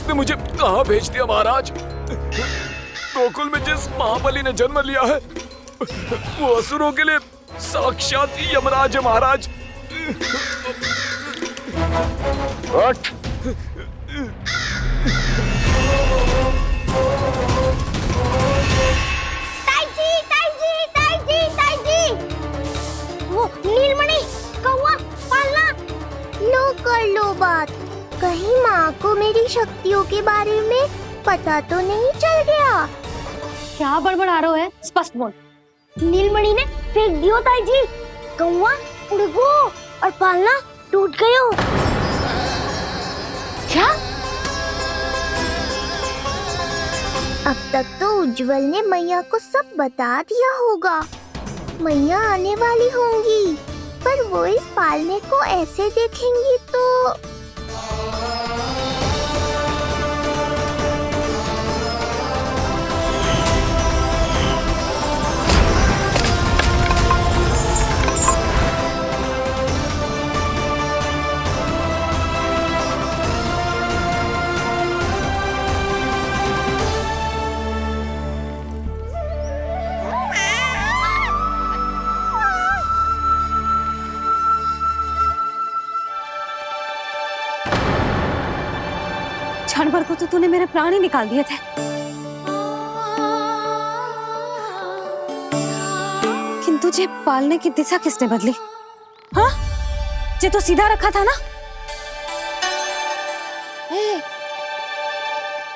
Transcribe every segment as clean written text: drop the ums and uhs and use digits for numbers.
आपने मुझे कहाँ भेज दिया महाराज? गोकुल में जिस महाबली ने जन्म लिया है वो असुरों के लिए साक्षात यमराज है महाराज। उठ। वो नीलमणि, कौवा, पालना। लो कर लो बात। कहीं माँ को मेरी शक्तियों के बारे में पता तो नहीं चल गया? क्या बड़बड़ा रहे हो है? स्पष्ट बोल। नीलमणि ने फेंक दियो ताई जी। कौवा उड़ गयो और पालना टूट गयो। क्या? अब तक तो उज्जवल ने मैया को सब बता दिया होगा। मैया आने वाली होंगी, पर वो इस पालने को ऐसे देखेंगी तो क्षण भर को तो तूने मेरे प्राण ही निकाल दिए थे, किंतु जे पालने की दिशा किसने बदली? हाँ, जे तो सीधा रखा था ना?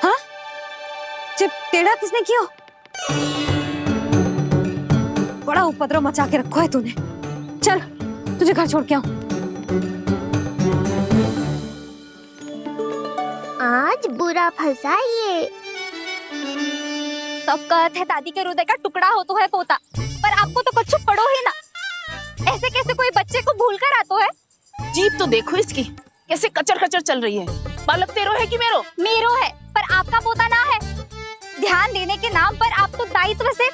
हाँ, जे टेढ़ा किसने किया? बड़ा उपद्रव मचा के रखा है तूने। चल, तुझे घर छोड़ के आऊं। आज बुरा फंसा ये। सब कहते हैं दादी के हृदय का टुकड़ा हो तो है पोता, पर आपको तो कुछ पड़ो ही ना। ऐसे कैसे कोई बच्चे को भूल कर आतो है? जीप तो देखो इसकी, कैसे कचर कचर चल रही है। बालक तेरो है कि मेरो? मेरो है, पर आपका पोता ना है। ध्यान देने के नाम पर आप तो दायित्व से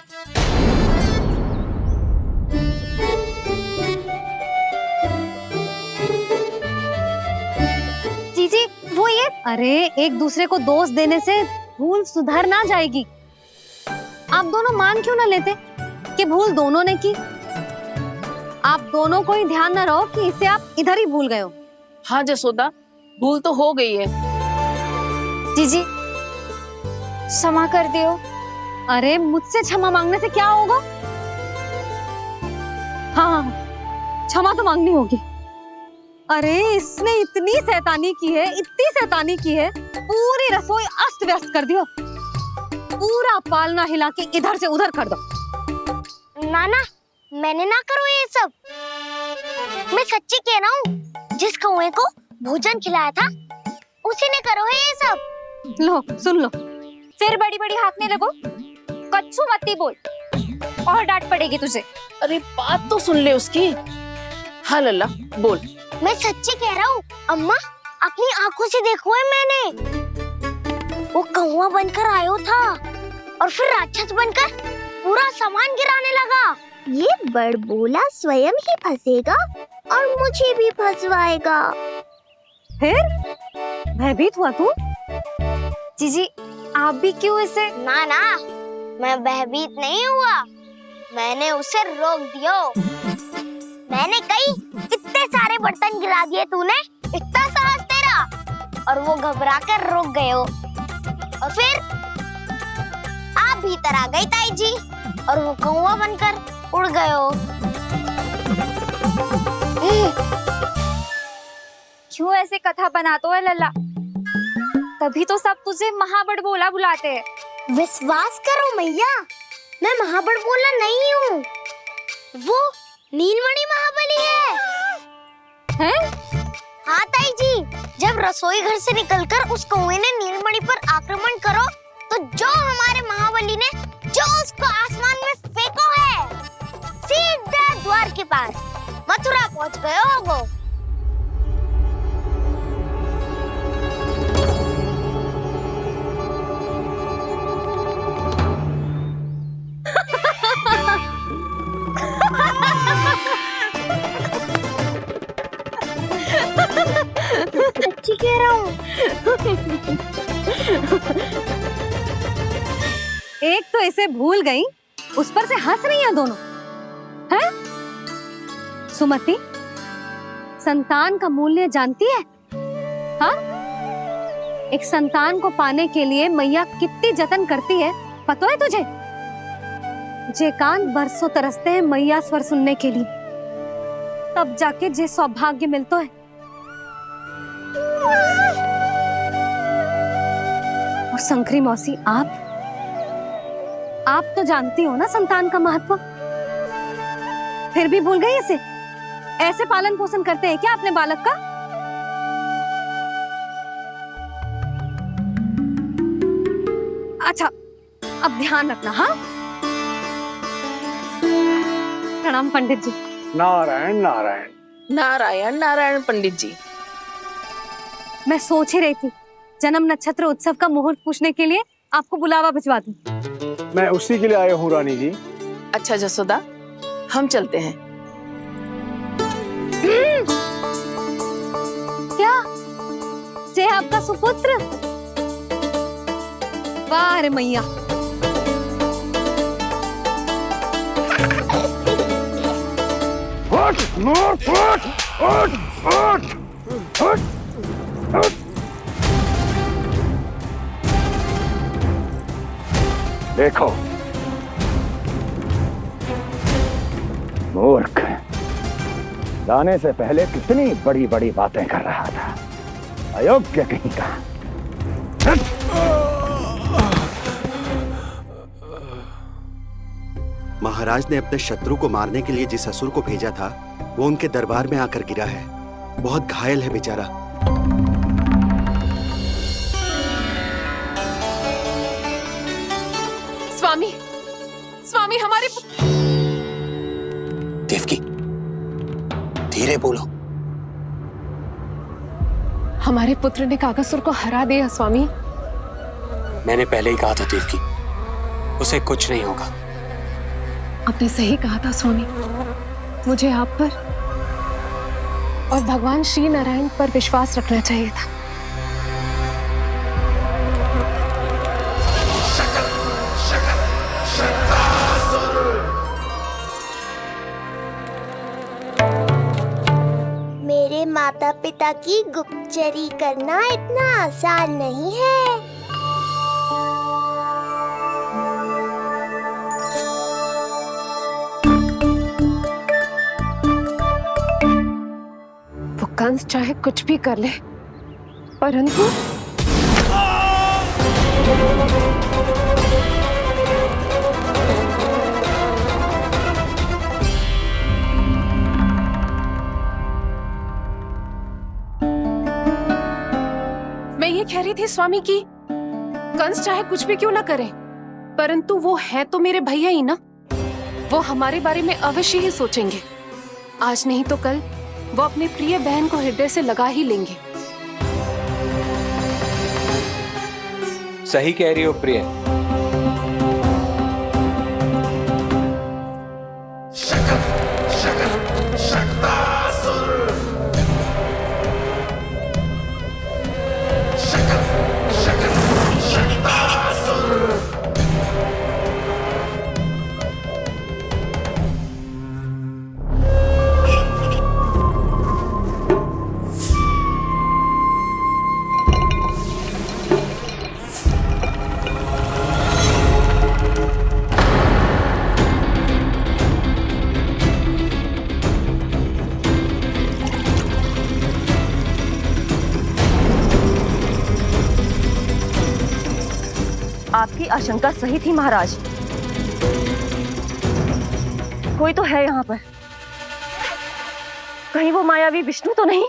जीजी वो ये। अरे एक दूसरे को दोष देने से भूल सुधर ना जाएगी। आप दोनों मान क्यों ना लेते कि भूल दोनों ने की? आप दोनों को ही ध्यान न रहो कि इसे आप इधर ही भूल गए हो। हाँ जसोदा, भूल तो हो गई है। जीजी क्षमा कर दियो। अरे मुझसे क्षमा मांगने से क्या होगा? हाँ, क्षमा तो मांगनी होगी। अरे इसने इतनी शैतानी की है, इतनी शैतानी की है, पूरी रसोई अस्त व्यस्त कर दियो। पूरा पालना हिला के इधर से उधर कर दो। नाना, मैंने ना करो ये सब। मैं सच्ची कह रहा हूँ, जिस कौवे को भोजन खिलाया था उसी ने करो है ये सब। लो सुन लो। फिर बड़ी बड़ी हाकने लगो। कच्छू मत बोल और डांट पड़ेगी तुझे। अरे बात तो सुन ले उसकी। हाँ लल्ला बोल। मैं सच्ची कह रहा हूँ अम्मा, अपनी आंखों से देखो है मैंने। वो कौवा बनकर आयो था और फिर राक्षस बनकर पूरा सामान गिराने लगा। ये बड़बोला स्वयं ही फंसेगा और मुझे भी फंसवाएगा। फिर भयभीत हुआ तू? जीजी आप भी क्यों इसे? ना ना, मैं भयभीत नहीं हुआ, मैंने उसे रोक दिया। मैंने कही इतने सारे बर्तन गिरा दिए तूने, इतना साहस तेरा, और वो घबरा कर रुक गए हो। और फिर आप भीतर आ गई ताई जी और वो कौवा बनकर उड़ गए हो। क्यों ऐसे कथा बनाते है लल्ला? तभी तो सब तुझे महाबड़बोला बुलाते हैं। विश्वास करो मैया, मैं महाबड़बोला नहीं हूँ, वो नीलमणि महाबली है। हैं? हाँ ताई जी, जब रसोई घर से निकलकर उस कौवे ने नीलमणि पर आक्रमण करो तो जो हमारे महाबली ने जो उसको आसमान में फेंको है, सीधा द्वार के पार मथुरा पहुंच गए हो वो। सच्ची कह रहा हूँ। एक तो इसे भूल गई, उस पर से हंस रही हैं दोनों, हैं? सुमति, संतान का मूल्य जानती है? हाँ? एक संतान को पाने के लिए मैया कितनी जतन करती है, पता है तुझे? जे कान बरसों तरसते हैं मैया स्वर सुनने के लिए, तब जाके जे सौभाग्य मिलता है। और शंकरी मौसी, आप तो जानती हो ना संतान का महत्व, फिर भी भूल गई इसे? ऐसे पालन पोषण करते हैं क्या अपने बालक का? अच्छा, अब ध्यान रखना। हाँ, प्रणाम पंडित जी। नारायण नारायण। नारायण नारायण पंडित जी। मैं सोच ही रही थी जन्म नक्षत्र उत्सव का मुहूर्त पूछने के लिए आपको बुलावा भिजवा दूं। मैं उसी के लिए आया हूँ रानी जी। अच्छा जसोदा, हम चलते हैं। क्या जे आपका सुपुत्र? वाह रे मैया। उठ, उठ, उठ, उठ, उठ, उठ, उठ। देखो मूर्ख, लाने से पहले कितनी बड़ी बड़ी बातें कर रहा था, अयोग्य कहीं का। महाराज ने अपने शत्रु को मारने के लिए जिस असुर को भेजा था, वो उनके दरबार में आकर गिरा है। बहुत घायल है बेचारा। स्वामी, स्वामी हमारे देवकी, धीरे बोलो। हमारे पुत्र ने काकासुर को हरा दिया स्वामी। मैंने पहले ही कहा था देवकी, उसे कुछ नहीं होगा। आपने सही कहा था स्वामी। मुझे आप पर और भगवान श्री नारायण पर विश्वास रखना चाहिए था। मेरे माता पिता की गुप्तचरी करना इतना आसान नहीं है। वो कंस चाहे कुछ भी कर ले, परंतु मैं ये कह रही थी स्वामी कि कंस चाहे कुछ भी क्यों ना करे, परंतु वो है तो मेरे भैया ही ना। वो हमारे बारे में अवश्य ही सोचेंगे। आज नहीं तो कल वो अपनी प्रिय बहन को हृदय से लगा ही लेंगे। सही कह रही हो प्रिय। आपकी आशंका सही थी महाराज। कोई तो है यहाँ पर। कहीं वो मायावी विष्णु तो नहीं?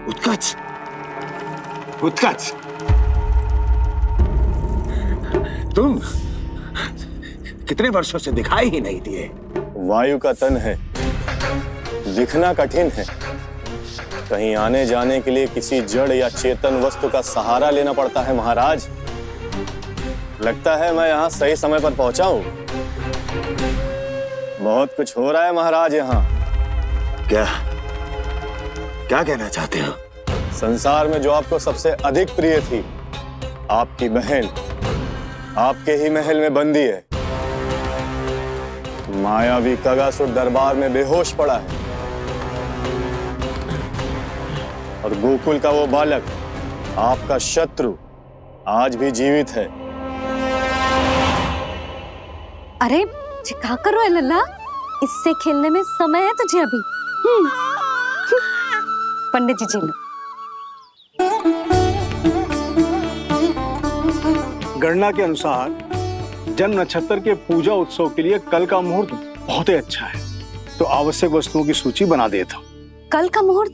उत्कच, उत्कच, तुम कितने वर्षों से दिखाई ही नहीं दिए। वायु का तन है, दिखना कठिन है, कहीं आने जाने के लिए किसी जड़ या चेतन वस्तु का सहारा लेना पड़ता है महाराज। लगता है मैं यहाँ सही समय पर पहुंचा हूँ। बहुत कुछ हो रहा है महाराज यहाँ। क्या क्या कहना चाहते हो? संसार में जो आपको सबसे अधिक प्रिय थी, आपकी बहन, आपके ही महल में बंदी है। मायावी कगासुर दरबार में बेहोश पड़ा है और गोकुल का वो बालक, आपका शत्रु, आज भी जीवित है। अरे क्या कर रहा है लल्ला? इससे खेलने में समय है तुझे अभी। पंडित जी लो। गणना के अनुसार जन्म नक्षत्र के पूजा उत्सव के लिए कल का मुहूर्त बहुत ही अच्छा है, तो आवश्यक वस्तुओं की सूची बना देता हूँ। कल का मुहूर्त?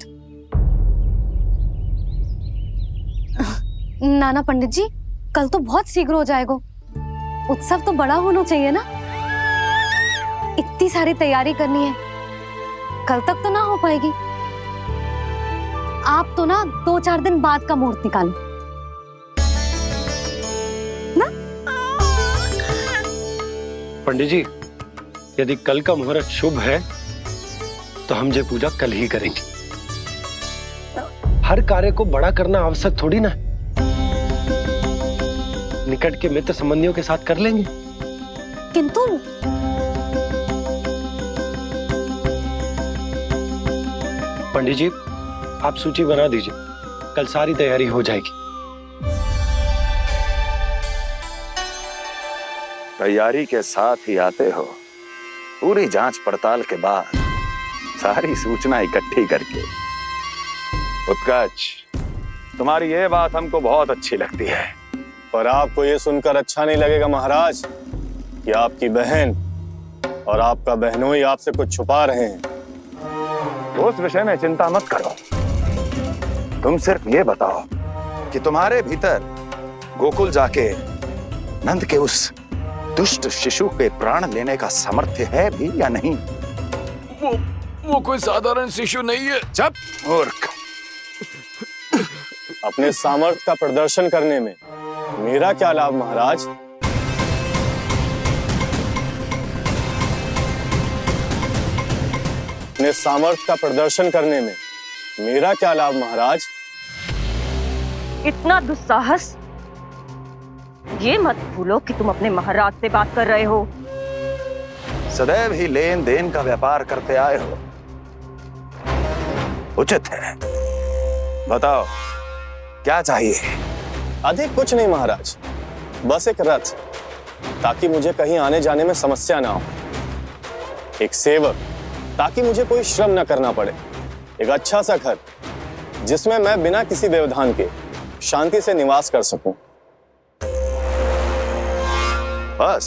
नाना पंडित जी, कल तो बहुत शीघ्र हो जाएगा। उत्सव तो बड़ा होना चाहिए ना। इतनी सारी तैयारी करनी है, कल तक तो ना हो पाएगी। आप तो ना 2-4 दिन बाद का मुहूर्त निकालो ना। पंडित जी, यदि कल का मुहूर्त शुभ है तो हम ये पूजा कल ही करेंगे। हर कार्य को बड़ा करना आवश्यक थोड़ी ना। निकट के मित्र संबंधियों के साथ कर लेंगे। किंतु पंडित जी, आप सूची बना दीजिए, कल सारी तैयारी हो जाएगी। तैयारी के साथ ही आते हो, पूरी जांच पड़ताल के बाद सारी सूचना इकट्ठी करके। उत्कर्ष, तुम्हारी ये बात हमको बहुत अच्छी लगती है। पर आपको ये सुनकर अच्छा नहीं लगेगा महाराज कि आपकी बहन और आपका बहनोई आपसे कुछ छुपा रहे हैं। उस विषय में चिंता मत करो। तुम सिर्फ ये बताओ कि तुम्हारे भीतर गोकुल जाके नंद के उस दुष्ट शिशु के प्राण लेने का सामर्थ्य है भी या नहीं? वो कोई साधारण शिशु नहीं है। चुप मूर्ख। अपने सामर्थ्य का प्रदर्शन करने में मेरा क्या लाभ महाराज? अपने सामर्थ्य का प्रदर्शन करने में मेरा क्या लाभ महाराज? इतना दुस्साहस! ये मत भूलो कि तुम अपने महाराज से बात कर रहे हो। सदैव ही लेन देन का व्यापार करते आए हो, उचित है। बताओ क्या चाहिए? अधिक कुछ नहीं महाराज, बस एक रथ, ताकि मुझे कहीं आने जाने में समस्या ना हो। एक सेवक, ताकि मुझे कोई श्रम न करना पड़े। एक अच्छा सा घर, जिसमें मैं बिना किसी व्यवधान के शांति से निवास कर सकूं। बस,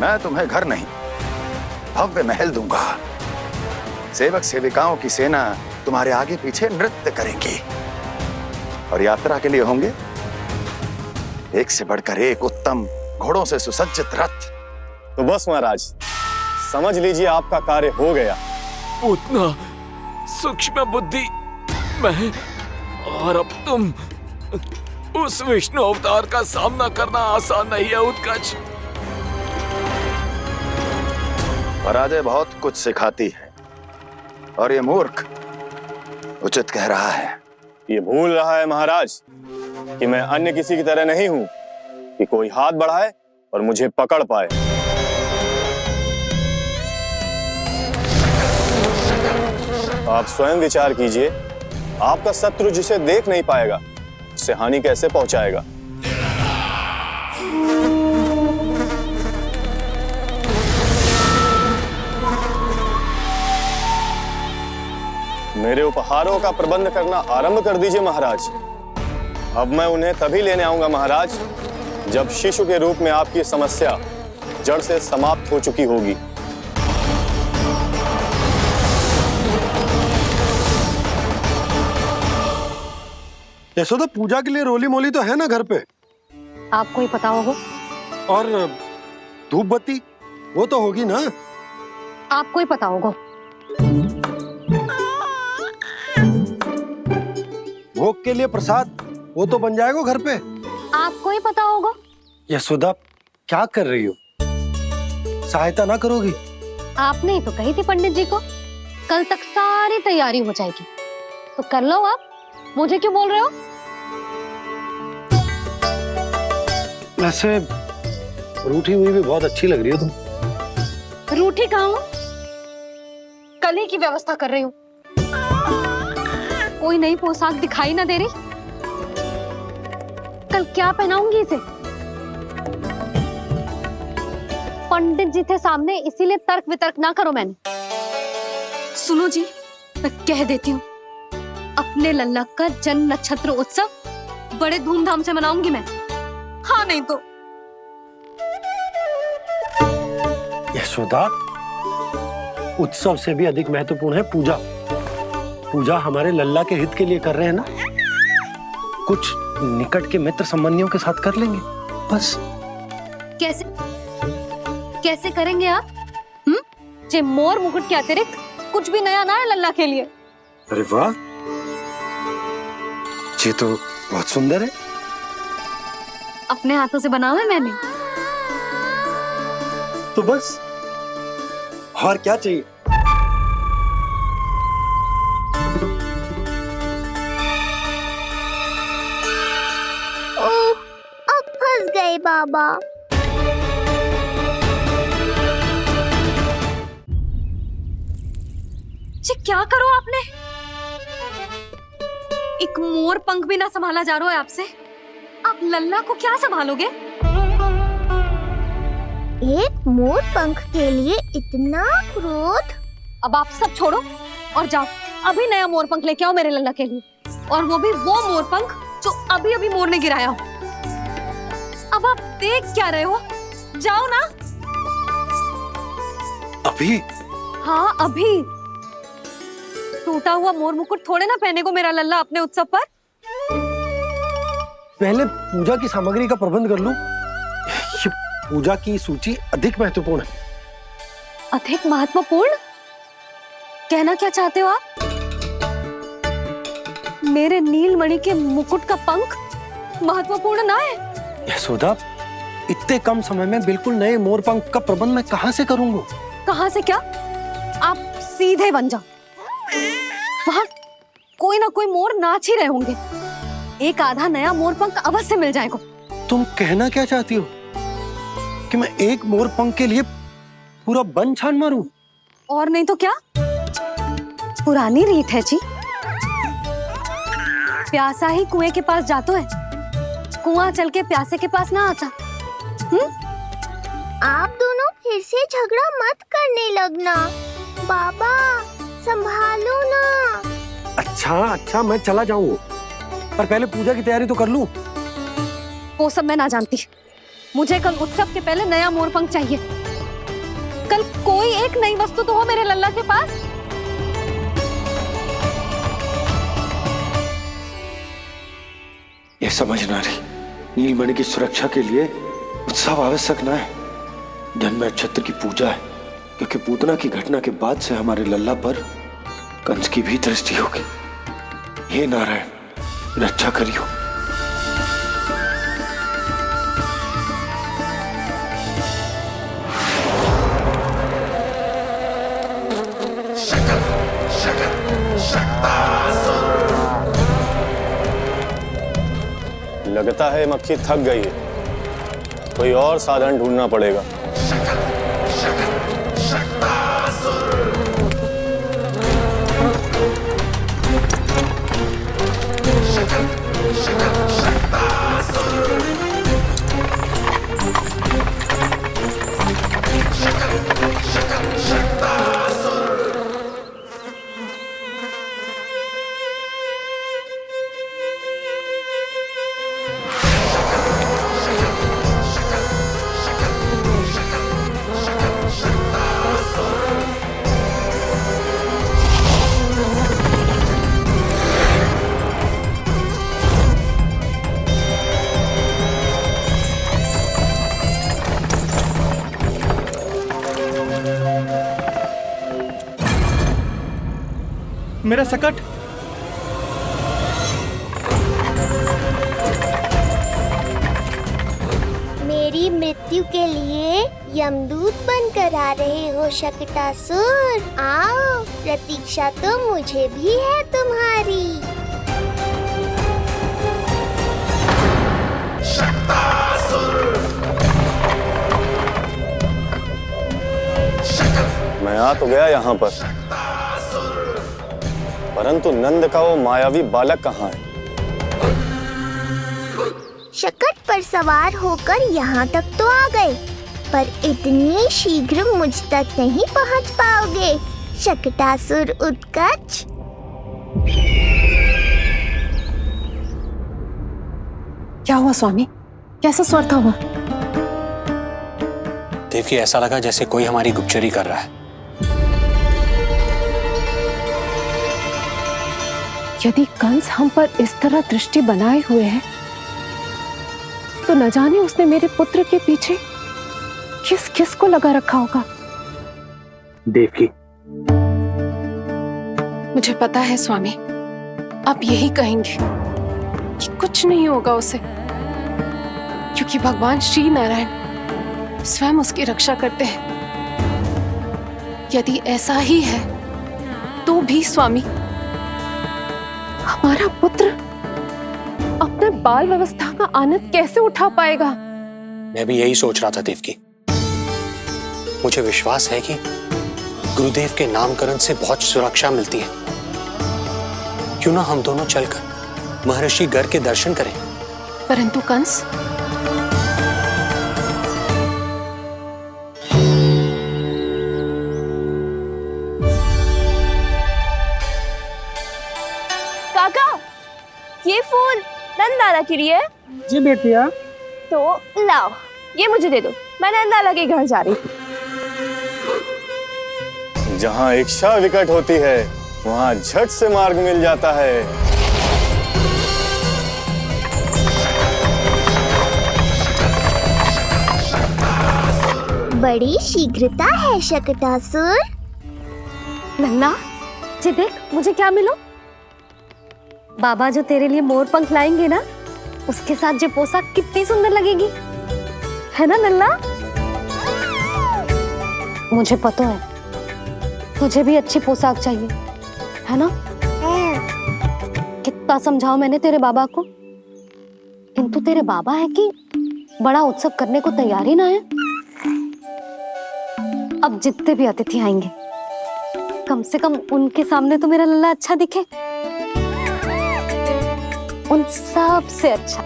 मैं तुम्हें घर नहीं, भव्य महल दूंगा। सेवक सेविकाओं की सेना तुम्हारे आगे पीछे नृत्य करेंगी और यात्रा के लिए होंगे एक से बढ़कर एक उत्तम घोड़ों से सुसज्जित रथ। तो बस महाराज, समझ लीजिए आपका कार्य हो गया। उतना सूक्ष्म बुद्धि मैं, और अब तुम, उस विष्णु अवतार का सामना करना आसान नहीं है उत्कर्ष। पराजय बहुत कुछ सिखाती है और ये मूर्ख उचित कह रहा है। ये भूल रहा है महाराज कि मैं अन्य किसी की तरह नहीं हूं कि कोई हाथ बढ़ाए और मुझे पकड़ पाए। आप स्वयं विचार कीजिए, आपका शत्रु जिसे देख नहीं पाएगा उससे हानि कैसे पहुंचाएगा? मेरे उपहारों का प्रबंध करना आरंभ कर दीजिए महाराज। अब मैं उन्हें तभी लेने आऊंगा महाराज, जब शिशु के रूप में आपकी समस्या जड़ से समाप्त हो चुकी होगी। यशोदा, पूजा के लिए रोली मोली तो है ना घर पे? आपको ही पता होगा। और धूप बत्ती वो तो होगी ना? आपको ही पता होगा। आपके लिए प्रसाद वो तो बन जाएगा घर पे। आपको ही पता होगा। यशोदा क्या कर रही हो? सहायता ना करोगी? आपने ही तो कही थी पंडित जी को कल तक सारी तैयारी हो जाएगी, तो कर लो आप। मुझे क्यों बोल रहे हो? वैसे रूठी हुई भी बहुत अच्छी लग रही हो तुम। रूठी कहाँ हूँ? कल ही की व्यवस्था कर रही हूँ। कोई नई पोशाक दिखाई ना दे रही। कल क्या पहनाऊंगी इसे? पंडित जी थे सामने, इसीलिए तर्क वितर्क ना करो। मैंने सुनो जी, मैं कह देती हूँ, अपने लल्ला का जन्म नक्षत्र उत्सव बड़े धूमधाम से मनाऊंगी मैं। हाँ नहीं तो। यशोदा, उत्सव से भी अधिक महत्वपूर्ण है पूजा। पूजा हमारे लल्ला के हित के लिए कर रहे हैं ना। कुछ निकट के मित्र संबंधियों के साथ कर लेंगे बस। कैसे कैसे करेंगे आप? जे मोर मुकुट के अतिरिक्त कुछ भी नया ना है लल्ला के लिए। अरे वाह, ये तो बहुत सुंदर है। अपने हाथों से बनाया है मैंने। तो बस और क्या चाहिए? ओह, अब फंस गए बाबा। जी क्या करो आपने? एक मोर पंख भी ना संभाला जा रहा है आपसे। आप लल्ला को क्या संभालोगे? एक मोर पंख के लिए इतना क्रोध? अब आप सब छोड़ो और जाओ, अभी नया मोर पंख लेके आओ मेरे लल्ला के लिए, और वो भी वो मोर पंख जो अभी अभी मोर ने गिराया हो। अब आप देख क्या रहे हो? जाओ ना। अभी? हाँ अभी। टूटा हुआ मोर मुकुट थोड़े ना पहने को मेरा लल्ला अपने उत्सव पर। पहले पूजा की सामग्री का प्रबंध कर लूं। ये पूजा की सूची अधिक महत्वपूर्ण है। अधिक महत्वपूर्ण? कहना क्या चाहते हो आप? मेरे नीलमणि के मुकुट का पंख महत्वपूर्ण ना है? यशोदा, इतने कम समय में बिल्कुल नए मोर पंख का प्रबंध मैं कहां से करूंगा? कहां से क्या? आप सीधे बन जाओ। वहां कोई ना कोई मोर नाच ही रहे होंगे। एक आधा नया मोर पंख अवश्य मिल जाएगा। तुम कहना क्या चाहती हो कि मैं एक मोर पंख के लिए पूरा वन छान मारूं? और नहीं तो क्या, पुरानी रीत है जी। प्यासा ही कुएं के पास जातो है, कुआं चल के प्यासे के पास ना आता। आप दोनों फिर से झगड़ा मत करने लगना। बाबा संभालो ना। अच्छा मैं चला जाऊं, पर पहले पूजा की तैयारी तो कर लूं। वो सब मैं ना जानती। मुझे कल उत्सव के पहले नया मोर पंख चाहिए। कल कोई एक नई वस्तु तो हो मेरे लल्ला के पास। ये समझ ना रही, नीलमणि की सुरक्षा के लिए उत्सव आवश्यक ना है, जन्म नक्षत्र की पूजा है, क्योंकि पूतना की घटना के बाद से हमारे लल्ला पर कंस की भी दृष्टि होगी। हे नारायण, रक्षा करियो। लगता है मक्खी थक गई है, कोई और साधन ढूंढना पड़ेगा। मेरा सकट। मेरी मृत्यु के लिए यमदूत बनकर आ रहे हो शकटासुर? आओ, प्रतीक्षा तो मुझे भी है तुम्हारी। मैं आ तो गया यहाँ पर, परंतु नंद का वो मायावी बालक कहाँ है? शकट पर सवार होकर यहाँ तक तो आ गए, पर इतनी शीघ्र मुझ तक नहीं पहुँच पाओगे शकटासुर उत्कच। क्या हुआ स्वामी? कैसा स्वर था वो? देवकी, ऐसा लगा जैसे कोई हमारी गुप्तचरी कर रहा है। यदि कंस हम पर इस तरह दृष्टि बनाए हुए है, तो न जाने उसने मेरे पुत्र के पीछे किस किस को लगा रखा होगा। देवकी, मुझे पता है स्वामी, आप यही कहेंगे कि कुछ नहीं होगा उसे, क्योंकि भगवान श्री नारायण स्वयं उसकी रक्षा करते हैं। यदि ऐसा ही है तो भी स्वामी, हमारा पुत्र अपने बाल व्यवस्था का आनंद कैसे उठा पाएगा? मैं भी यही सोच रहा था देवकी। मुझे विश्वास है कि गुरुदेव के नामकरण से बहुत सुरक्षा मिलती है। क्यों ना हम दोनों चलकर महर्षि गर्ग के दर्शन करें? परंतु कंस, काका, ये फूल नंदाला के लिए? जी बेटिया। तो लाओ, ये मुझे दे दो, मैं नंदाला के घर जा रही हूँ। जहाँ इच्छा विकट होती है, वहाँ झट से मार्ग मिल जाता है। बड़ी शीघ्रता है शकटासुर। नन्ना, जी देख मुझे क्या मिलो। बाबा जो तेरे लिए मोर पंख लाएंगे ना, उसके साथ जो पोशाक कितनी सुंदर लगेगी, है ना नन्ना? मुझे पता है तुझे भी अच्छी पोशाक चाहिए, है ना? कितना समझाओ मैंने तेरे बाबा को, किंतु तेरे बाबा है कि बड़ा उत्सव करने को तैयार ही ना है। अब जितने भी अतिथि आएंगे, कम से कम उनके सामने तो मेरा लल्ला अच्छा दिखे। उन सब से अच्छा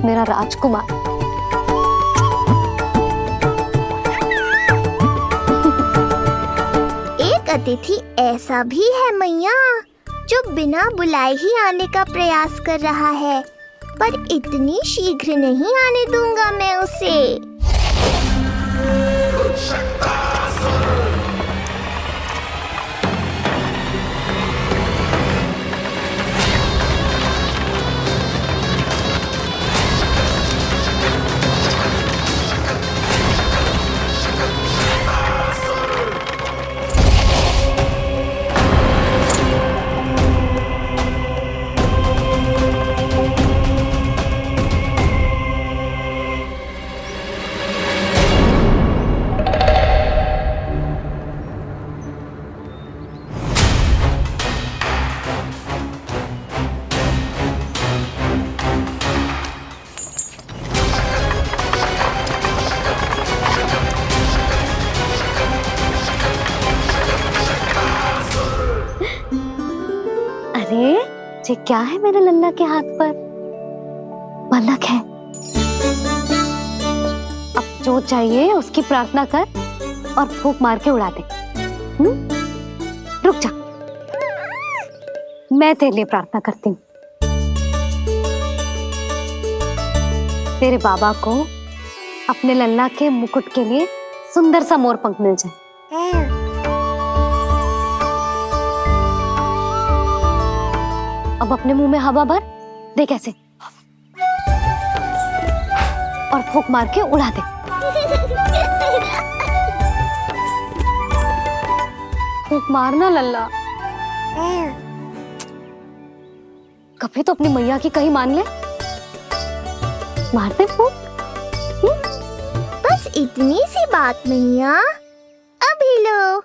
मेरा राजकुमार। एक अतिथि ऐसा भी है मैया, जो बिना बुलाए ही आने का प्रयास कर रहा है, पर इतनी शीघ्र नहीं आने दूंगा मैं उसे। ये क्या है मेरे लल्ला के हाथ पर? पलक है। अब जो चाहिए उसकी प्रार्थना कर और फूंक मार के उड़ा दे। रुक जा, मैं तेरे लिए प्रार्थना करती हूँ। तेरे बाबा को अपने लल्ला के मुकुट के लिए सुंदर सा मोर पंख मिल जाए। अब अपने मुंह में हवा भर दे कैसे, और फूंक मार के उड़ा दे। फूंक मारना लल्ला, कभी तो अपनी मैया की कहीं मान ले। मार दे फूंक। बस इतनी सी बात मैया, अभी लो।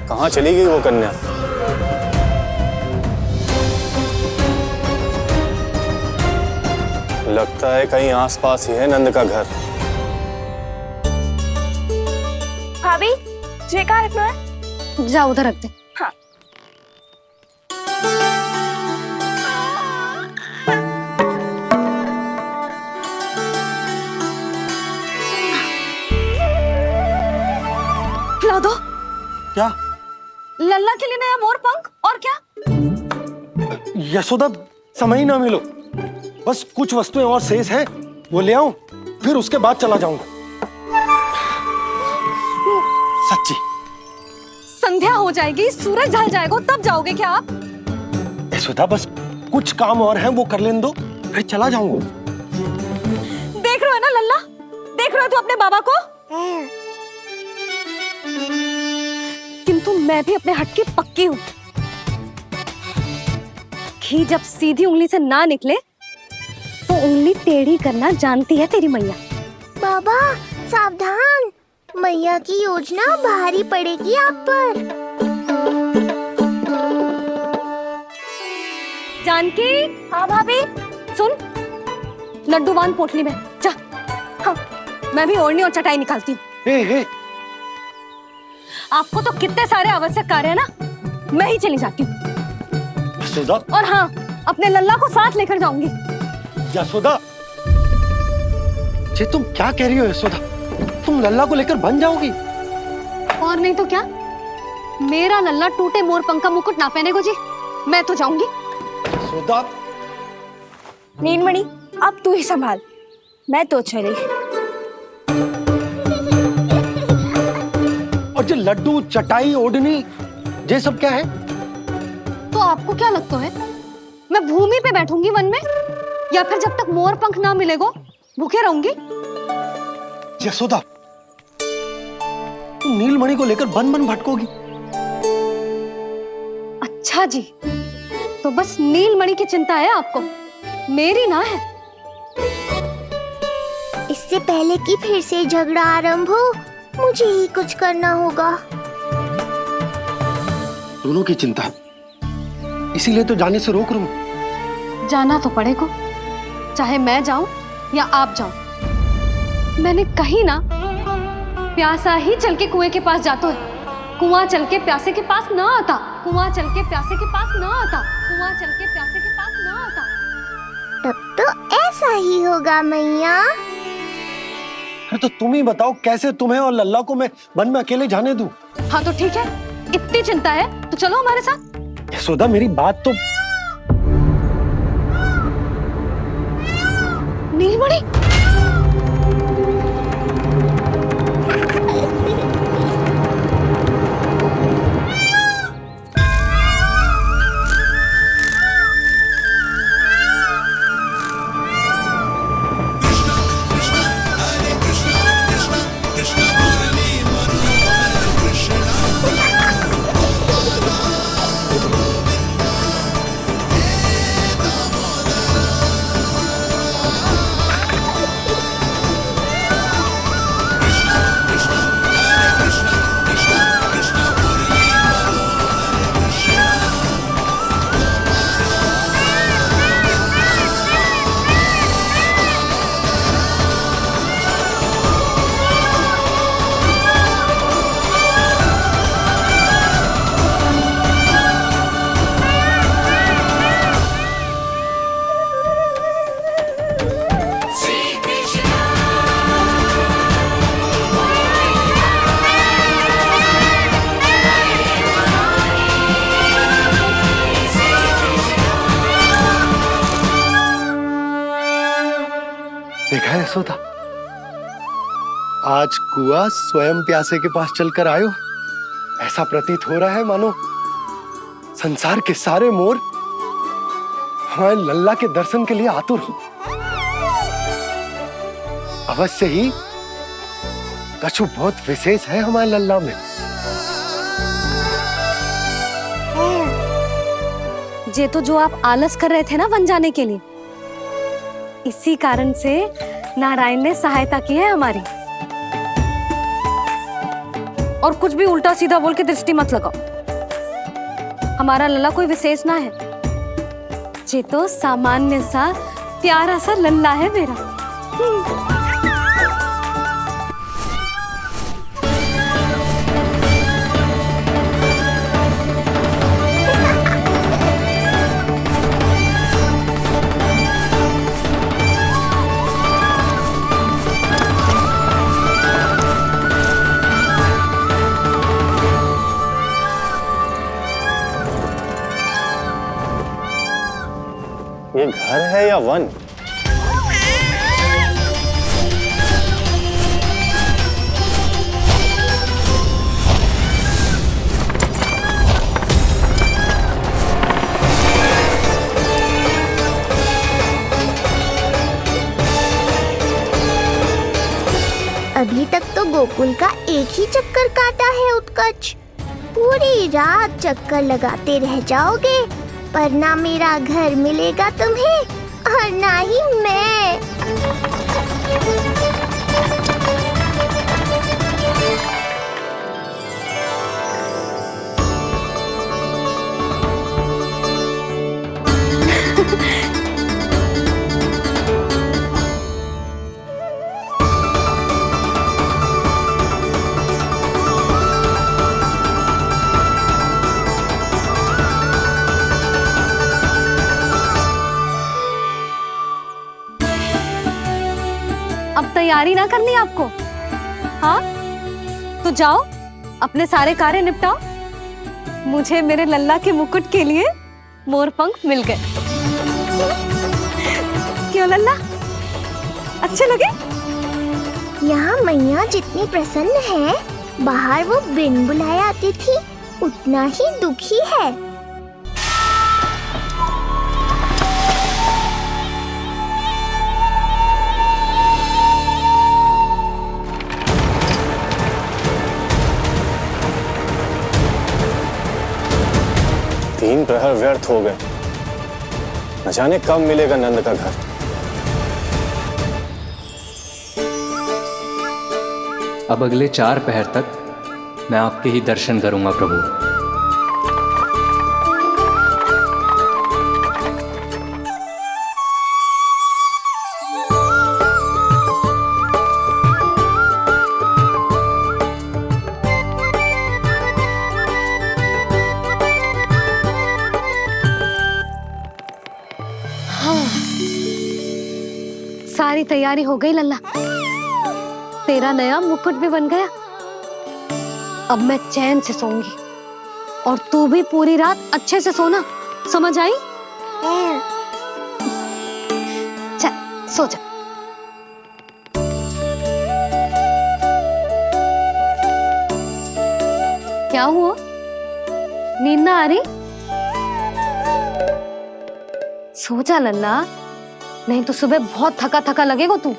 कहाँ चली गई वो कन्या? लगता है कहीं आसपास ही है नंद का घर। भाभी जे कहाँ रखना है? जा उधर रख दे। हाँ। खिला दो। क्या? लल्ला के लिए नया मोर पंख और क्या? यशोदा, समय ना मिलो, बस कुछ वस्तुएं और शेष हैं, वो ले आऊं, फिर उसके बाद चला जाऊंगा। सच्ची। संध्या हो जाएगी, सूरज ढल जाएगा, तब जाओगे क्या आप? यशोदा, बस कुछ काम और हैं, वो कर लेने दो, फिर चला जाऊंगा। देख रहे हो ना लल्ला, देख रहे हो तू अपने बाबा को? किंतु मैं भी अपने हट की पक्की हूँ। घी जब सीधी उंगली से ना निकले तो उंगली टेढ़ी करना जानती है तेरी मैया। बाबा सावधान, मैया की योजना भारी पड़ेगी आप पर। जानकी। हाँ भाभी। सुन, लड्डू बांध पोटली में, जा। हाँ, मैं भी ओढ़नी और चटाई निकालती हूँ। आपको तो कितने सारे आवश्यक कार्य है ना, मैं ही चली जाती हूँ। यशोदा। और हाँ, अपने लल्ला को साथ लेकर जाऊंगी। यशोदा, ये तुम क्या कह रही हो यशोदा? तुम लल्ला को लेकर बन जाओगी? और नहीं तो क्या, मेरा लल्ला टूटे मोर पंख का मुकुट ना पहने को जी, मैं तो जाऊंगी। यशोदा। नीलमणि, अब तू ही संभाल, मैं तो चली। और ये लड्डू, चटाई, ओढ़नी, ये सब क्या है? तो आपको क्या लगता है, मैं भूमि पे बैठूंगी वन में, या फिर जब तक मोर पंख ना मिलेगो भूखे रहूंगी? यशोदा, तुम नीलमणि को लेकर बन बन भटकोगी। अच्छा जी, तो बस नीलमणि की चिंता है आपको, मेरी ना है। इससे पहले कि फिर से झगड़ा आरंभ हो, मुझे ही कुछ करना होगा। दोनों की चिंता है, इसीलिए तो जाने से रोक रहा हूं। जाना तो पड़ेगा, चाहे मैं जाऊं या आप जाओ। मैंने कहीं ना, प्यासा ही चल के कुएं के पास जाता है, कुआं चल के प्यासे के पास ना आता, कुआं चल के प्यासे के पास ना आता, कुआं चल के प्यासे के पास ना आता। तब तो ऐसा ही होगा मैया। अरे तो तुम ही बताओ, कैसे तुम्हें और लल्ला को मैं वन में अकेले जाने दूं? हाँ तो ठीक है, इतनी चिंता है तो चलो हमारे साथ। यशोदा, मेरी बात तो। नीलमणि, देखा है यशोदा, आज कुआं स्वयं प्यासे के पास चलकर आयो। ऐसा प्रतीत हो रहा है मानो संसार के सारे मोर हमारे लल्ला के दर्शन के लिए आतुर हूं। अवश्य ही कछु बहुत विशेष है हमारे लल्ला में। ये तो जो आप आलस कर रहे थे ना वन जाने के लिए, इसी कारण से नारायण ने सहायता की है हमारी। और कुछ भी उल्टा सीधा बोल के दृष्टि मत लगाओ। हमारा लल्ला कोई विशेष ना है, ये तो सामान्य सा प्यारा सा लल्ला है मेरा। ये घर है या वन? अभी तक तो गोकुल का एक ही चक्कर काटा है उत्कर्ष। पूरी रात चक्कर लगाते रह जाओगे, पर ना मेरा घर मिलेगा तुम्हें और ना ही मैं। अब तैयारी ना करनी आपको? हाँ तो जाओ अपने सारे कार्य निपटाओ। मुझे मेरे लल्ला के मुकुट के लिए मोर पंख मिल गए। क्यों लल्ला, अच्छे लगे? यहाँ मैया जितनी प्रसन्न है, बाहर वो बिन बुलाए आती थी उतना ही दुखी है। तीन प्रहर व्यर्थ हो गए, न जाने कब मिलेगा नंद का घर। अब अगले 4 पहर तक मैं आपके ही दर्शन करूंगा प्रभु। सारी तैयारी हो गई लल्ला, तेरा नया मुकुट भी बन गया। अब मैं चैन से सोऊंगी और तू भी पूरी रात अच्छे से सोना, समझ आई? चल सो जा। क्या हुआ, नींद ना आ रही? सो जा लल्ला, नहीं तो सुबह बहुत थका थका लगेगा तू।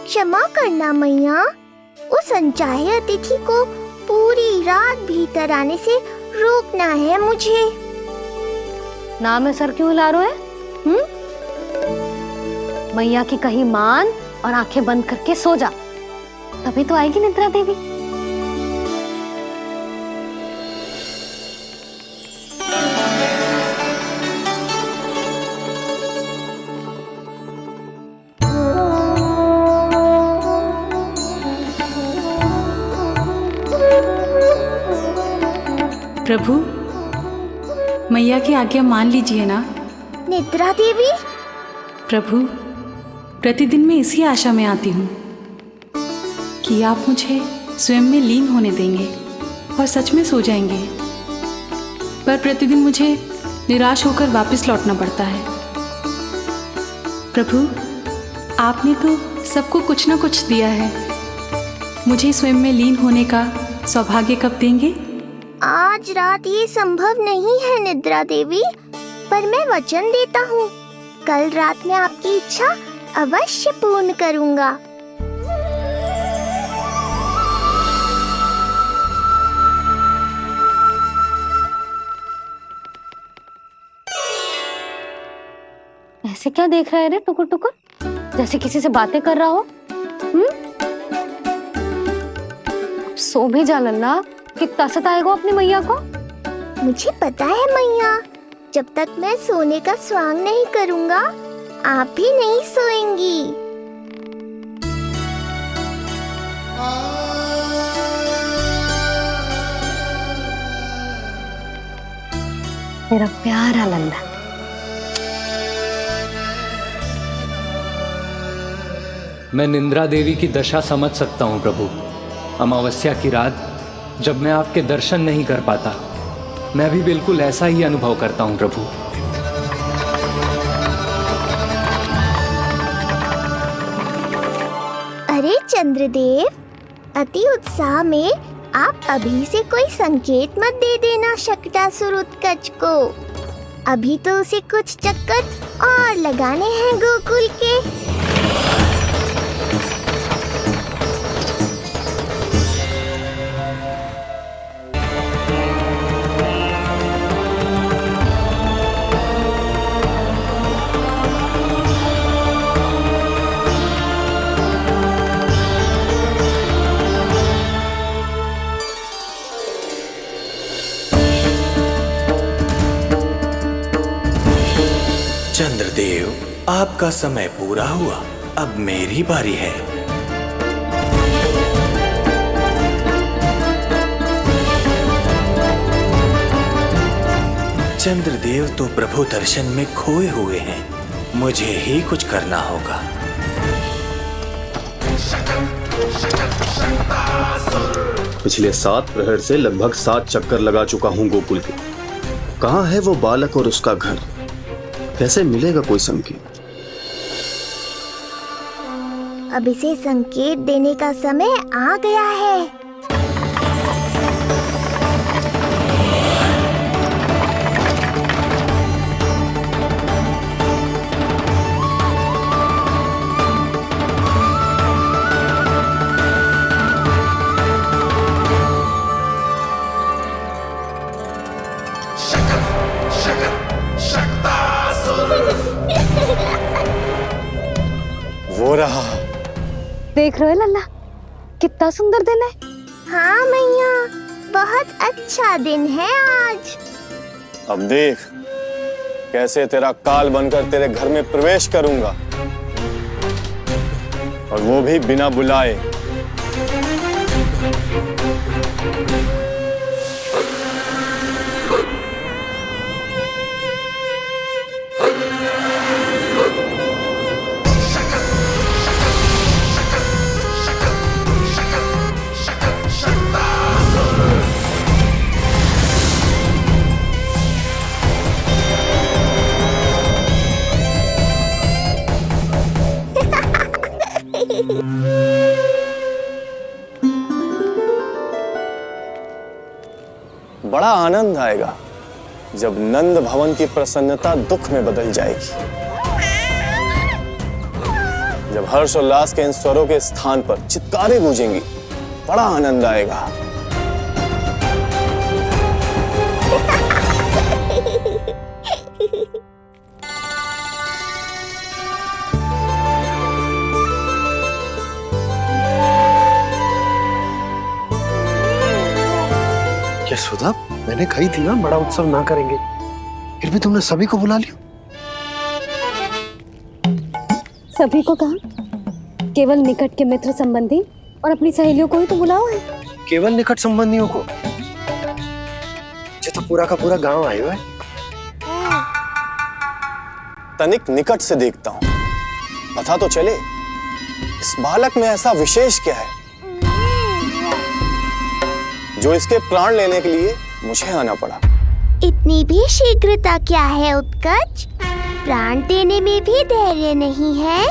क्षमा करना मैया, उस अनचाहे अतिथि को पूरी रात भीतर आने से रोकना है मुझे। नाम में सर क्यों हिला रहे है? मैया की कही मान और आंखें बंद करके सो जा, तभी तो आएगी निद्रा देवी। प्रभु, मैया की आज्ञा मान लीजिए ना। निद्रा देवी? प्रभु, प्रतिदिन मैं इसी आशा में आती हूँ कि आप मुझे स्वयं में लीन होने देंगे और सच में सो जाएंगे, पर प्रतिदिन मुझे निराश होकर वापस लौटना पड़ता है। प्रभु, आपने तो सबको कुछ ना कुछ दिया है, मुझे स्वयं में लीन होने का सौभाग्य कब देंगे? आज रात ये संभव नहीं है निद्रा देवी, पर मैं वचन देता हूँ, कल रात में आपकी इच्छा अवश्य पूर्ण करूँगा। ऐसे क्या देख रहा है रे टुकुर टुकुर, जैसे किसी से बातें कर रहा हो? सो भी जा लल्ला, कितना सताएगा अपनी मैया को। मुझे पता है मैया, जब तक मैं सोने का स्वांग नहीं करूँगा, आप भी नहीं सोएंगी। मेरा प्यारा लल्ला। मैं निंद्रा देवी की दशा समझ सकता हूँ प्रभु। अमावस्या की रात जब मैं आपके दर्शन नहीं कर पाता, मैं भी बिल्कुल ऐसा ही अनुभव करता हूँ प्रभु। अरे चंद्रदेव, अति उत्साह में आप अभी से कोई संकेत मत दे देना शकटासुर उत्कच को। अभी तो उसे कुछ चक्कर और लगाने हैं गोकुल के। चंद्रदेव, आपका समय पूरा हुआ, अब मेरी बारी है। चंद्रदेव तो प्रभु दर्शन में खोए हुए हैं, मुझे ही कुछ करना होगा। पिछले 7 प्रहर से लगभग 7 चक्कर लगा चुका हूँ गोकुल के। कहाँ है वो बालक और उसका घर? कैसे मिलेगा कोई संकेत? अब इसे संकेत देने का समय आ गया है। वो रहा। देख रहे हो लल्ला, कितना सुंदर दिन है। हाँ मैया, बहुत अच्छा दिन है आज। अब देख कैसे तेरा काल बनकर तेरे घर में प्रवेश करूंगा, और वो भी बिना बुलाए। बड़ा आनंद आएगा जब नंद भवन की प्रसन्नता दुख में बदल जाएगी, जब हर्षोल्लास के इन स्वरों के स्थान पर चित्कारें गूंजेंगी। बड़ा आनंद आएगा। यशोदा, मैंने कही थी ना बड़ा उत्सव ना करेंगे, फिर भी तुमने सभी को बुला लिया। सभी को कहा? केवल निकट के मित्र संबंधी और अपनी सहेलियों को ही तो बुलाओ है। केवल निकट संबंधियों को? तो पूरा का पूरा गांव आयो है। तनिक निकट से देखता हूँ, पता तो चले इस बालक में ऐसा विशेष क्या है जो इसके प्राण लेने के लिए मुझे आना पड़ा। इतनी भी शीघ्रता क्या है उत्कच? प्राण देने में भी धैर्य नहीं है।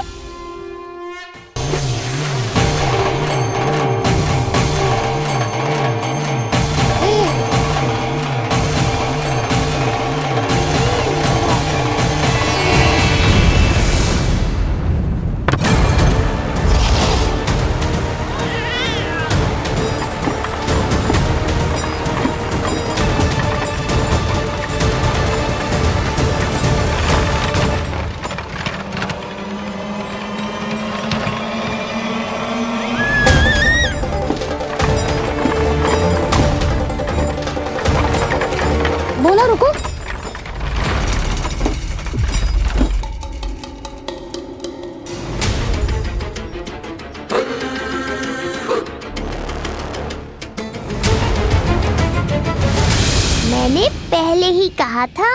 मैंने पहले ही कहा था,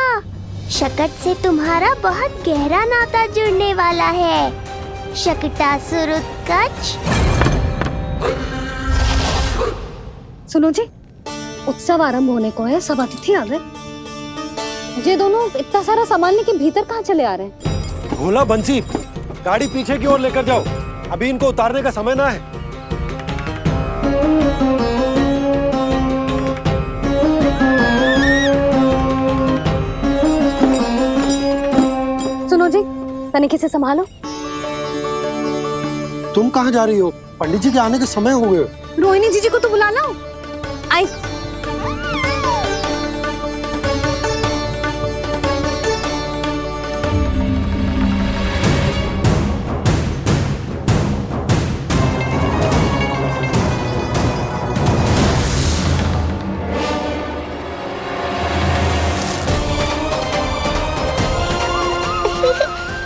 शकट से तुम्हारा बहुत गहरा नाता जुड़ने वाला है। शकटासुर उत्कच। सुनो जी, उत्सव आरंभ होने को है, सब अतिथि आ गए। ये दोनों इतना सारा सामान लेके भीतर कहाँ चले आ रहे हैं? भोला बंसी, गाड़ी पीछे की ओर लेकर जाओ, अभी इनको उतारने का समय ना है। सुनो जी, तनिके से संभालो। तुम कहाँ जा रही हो? पंडित जी के आने के समय हो गए। रोहिणी जीजी को तो बुला लो। आई।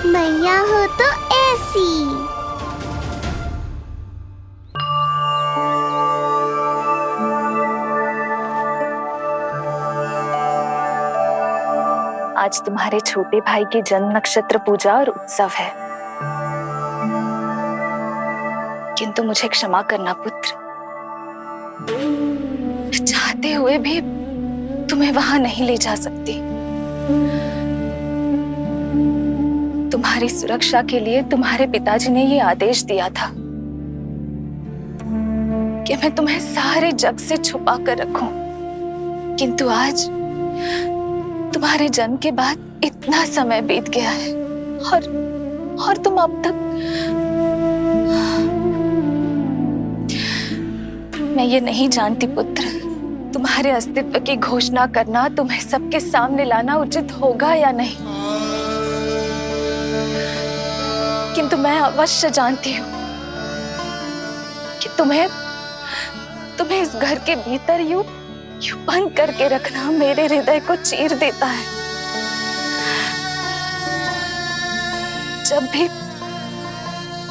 मैया हो तो ऐसी। आज तुम्हारे छोटे भाई की जन्म नक्षत्र पूजा और उत्सव है, किंतु मुझे क्षमा करना पुत्र, चाहते हुए भी तुम्हें वहां नहीं ले जा सकती। तुम्हारी सुरक्षा के लिए तुम्हारे पिताजी ने ये आदेश दिया था कि मैं तुम्हें सारे जग से छुपा कर रखूं, किंतु आज तुम्हारे जन्म के बाद इतना समय बीत गया है और तुम अब तक। मैं ये नहीं जानती पुत्र, तुम्हारे अस्तित्व की घोषणा करना, तुम्हें सबके सामने लाना उचित होगा या नहीं, किंतु मैं अवश्य जानती हूँ कि तुम्हें इस घर के भीतर यूं बंद करके रखना मेरे हृदय को चीर देता है। जब भी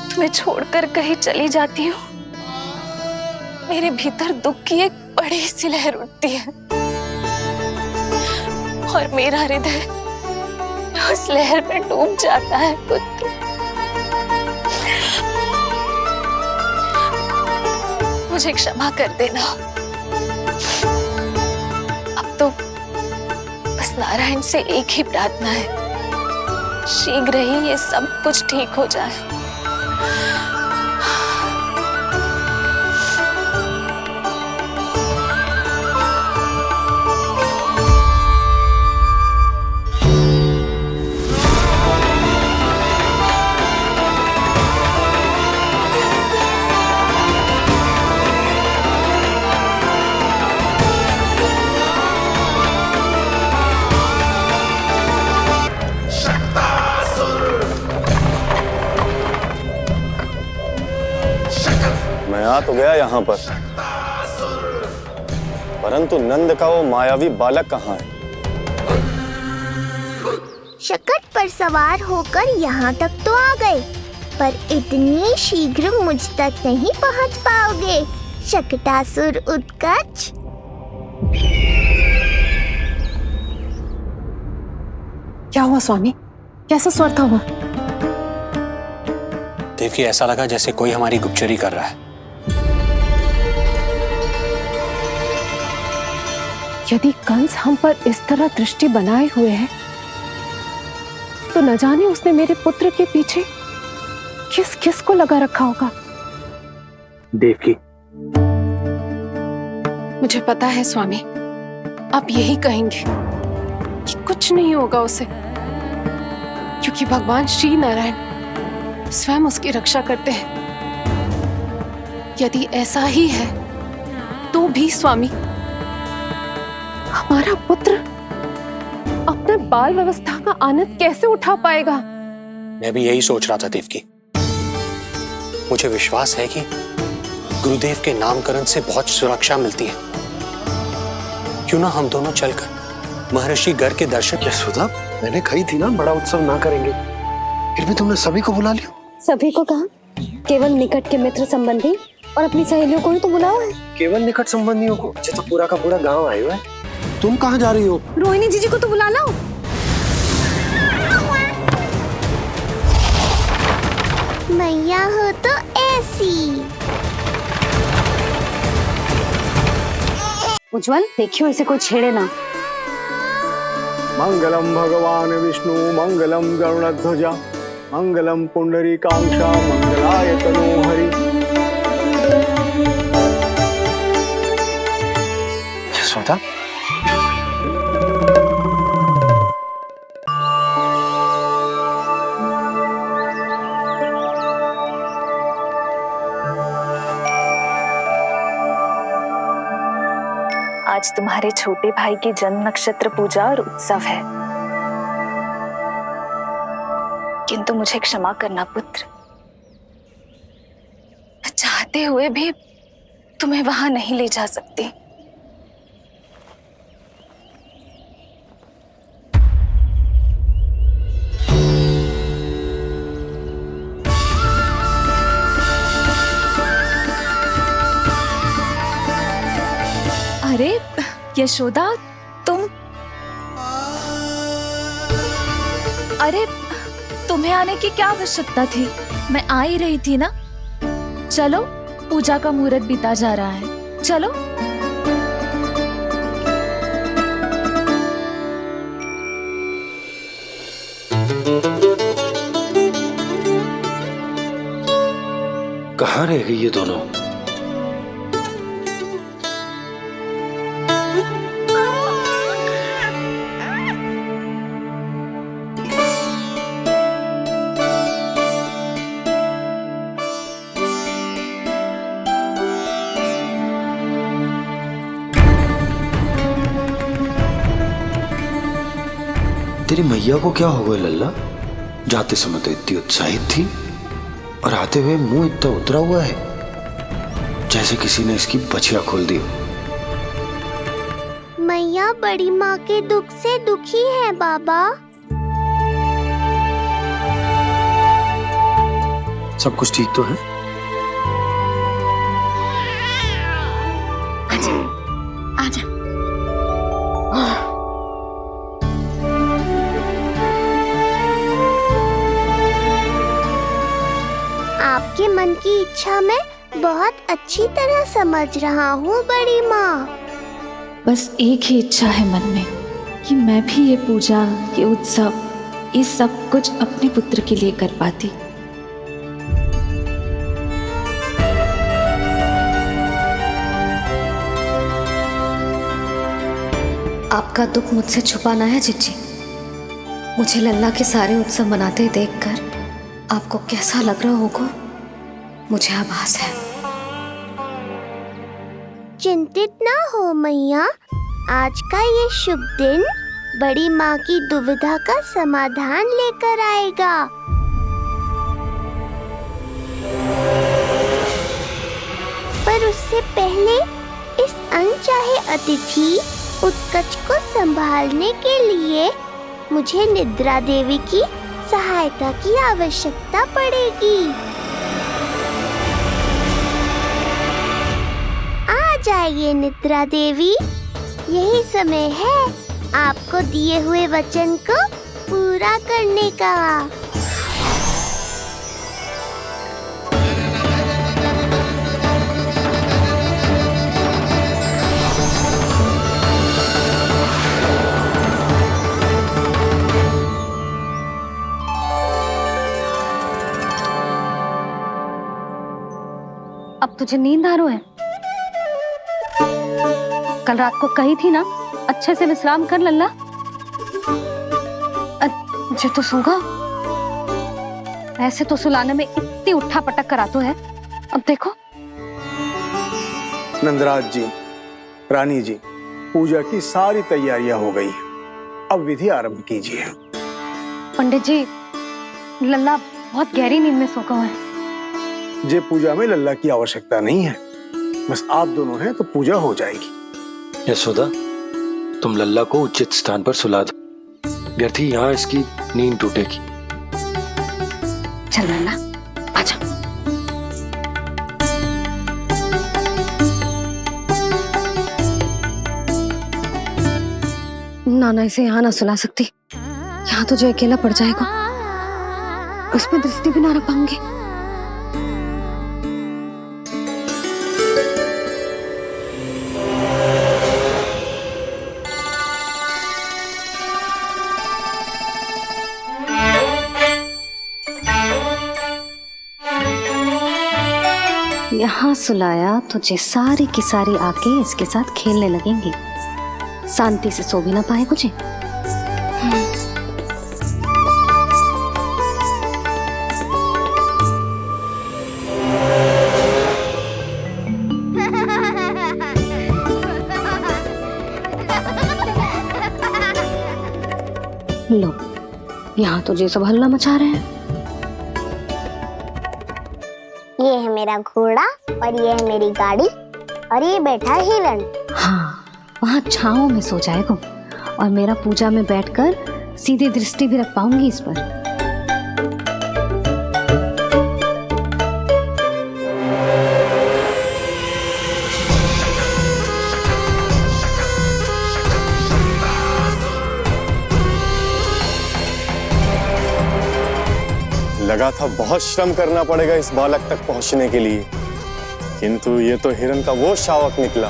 तुम्हें छोड़कर कहीं चली जाती हूँ, मेरे भीतर दुख की एक बड़ी सी लहर उठती है और मेरा हृदय उस लहर में डूब जाता है पुत्र। मुझे क्षमा कर देना। अब तो बस नारायण से एक ही प्रार्थना है, शीघ्र ही ये सब कुछ ठीक हो जाए। मैं आ तो गया यहाँ पर, परंतु नंद का वो मायावी बालक कहाँ है? शकट पर सवार होकर यहाँ तक तो आ गए, पर इतनी शीघ्र मुझ तक नहीं पहुँच पाओगे शकटासुर उत्कच। क्या हुआ स्वामी? कैसा स्वर था वो? देवकी, ऐसा लगा जैसे कोई हमारी गुप्तचरी कर रहा है। यदि कंस हम पर इस तरह दृष्टि बनाए हुए है, तो न जाने उसने मेरे पुत्र के पीछे किस किस को लगा रखा होगा। देवकी, मुझे पता है स्वामी, आप यही कहेंगे कि कुछ नहीं होगा उसे, क्योंकि भगवान श्री नारायण स्वयं उसकी रक्षा करते हैं। यदि ऐसा ही है तो भी स्वामी, हमारा पुत्र अपने बाल व्यवस्था का आनंद कैसे उठा पाएगा? मैं भी यही सोच रहा था देवकी। मुझे विश्वास है कि गुरुदेव के नामकरण से बहुत सुरक्षा मिलती है। क्यों ना हम दोनों चलकर महर्षि घर के दर्शन। यशोदा, मैंने कही थी ना बड़ा उत्सव ना करेंगे, फिर भी तुमने सभी को बुला लिया। सभी को कहा? केवल निकट के मित्र संबंधी और अपनी सहेलियों को ही तो बुलाओ है। केवल निकट संबंधियों को? अच्छा, तो पूरा का पूरा गांव आया हुआ है। तुम कहाँ जा रही हो? रोहिणी जीजी को तो बुला लो। मैया हो तो ऐसी। उज्जवल देखियो इसे कोई छेड़े ना। मंगलम भगवान विष्णु मंगलम गरुड़ध्वजा मंगलम पुंडरीकाक्षा मंगलाय तनोहरि। यशोदा, आज तुम्हारे छोटे भाई की जन्म नक्षत्र पूजा और उत्सव है, किंतु मुझे क्षमा करना पुत्र, मैं चाहते हुए भी तुम्हें वहां नहीं ले जा सकती। अरे यशोदा, तुम, अरे तुम्हें आने की क्या आवश्यकता थी? मैं आ ही रही थी ना। चलो, पूजा का मुहूर्त बीता जा रहा है, चलो। कहाँ रह गई ये दोनों? तेरी मैया को क्या हो गया लल्ला? जाते समय तो इतनी उत्साहित थी और आते हुए मुंह इतना उतरा हुआ है जैसे किसी ने इसकी बछिया खोल दी। मैया बड़ी माँ के दुख से दुखी है बाबा। सब कुछ ठीक तो है? आजा। आपके मन की इच्छा मैं बहुत अच्छी तरह समझ रहा हूँ बड़ी माँ। बस एक ही इच्छा है मन में कि मैं भी ये पूजा, ये उत्सव, ये सब कुछ अपने पुत्र के लिए कर पाती। आपका दुख मुझसे छुपाना है जिज्जी। मुझे लल्ला के सारे उत्सव मनाते देखकर आपको कैसा लग रहा होगा, मुझे आभास है। चिंतित ना हो मैया, आज का ये शुभ दिन बड़ी माँ की दुविधा का समाधान लेकर आएगा। पर उससे पहले इस अनचाहे अतिथि उत्कच को संभालने के लिए मुझे निद्रा देवी की सहायता की आवश्यकता पड़ेगी। आ जाइए निद्रा देवी, यही समय है आपको दिए हुए वचन को पूरा करने का। अब तुझे नींद आ रहा है? कल रात को कही थी ना अच्छे से विश्राम कर लल्ला। जो तो सोगा, ऐसे तो सुलाने में इतनी उठा पटक करा तो है। अब देखो। नंदराज जी, रानी जी, पूजा की सारी तैयारियां हो गई हैं। अब विधि आरंभ कीजिए। पंडित जी, लल्ला बहुत गहरी नींद में सो गया है। जे पूजा में लल्ला की आवश्यकता नहीं है, बस आप दोनों हैं तो पूजा हो जाएगी। यशोदा, तुम लल्ला को उचित स्थान पर सुला दो, व्यर्थ ही यहाँ इसकी नींद टूटेगी। चल लल्ला, आजा। राना इसे यहाँ ना सुला सकती। यहाँ तो जो अकेला पड़ जाएगा, उसमें दृष्टि भी ना रख पाऊंगी। यहाँ सुलाया तो जे सारी की सारी आके इसके साथ खेलने लगेंगी, शांति से सो भी ना पाए कुछ। लो, यहाँ तो जे सब हल्ला मचा रहे हैं। ये है मेरा घोड़ा और ये है मेरी गाड़ी और ये बैठा है हिरण। हाँ, वहाँ छांव में सो जाएगा और मेरा पूजा में बैठकर सीधी दृष्टि भी रख पाऊंगी इस पर। लगा था बहुत श्रम करना पड़ेगा इस बालक तक पहुंचने के लिए, किंतु ये तो हिरण का वो शावक निकला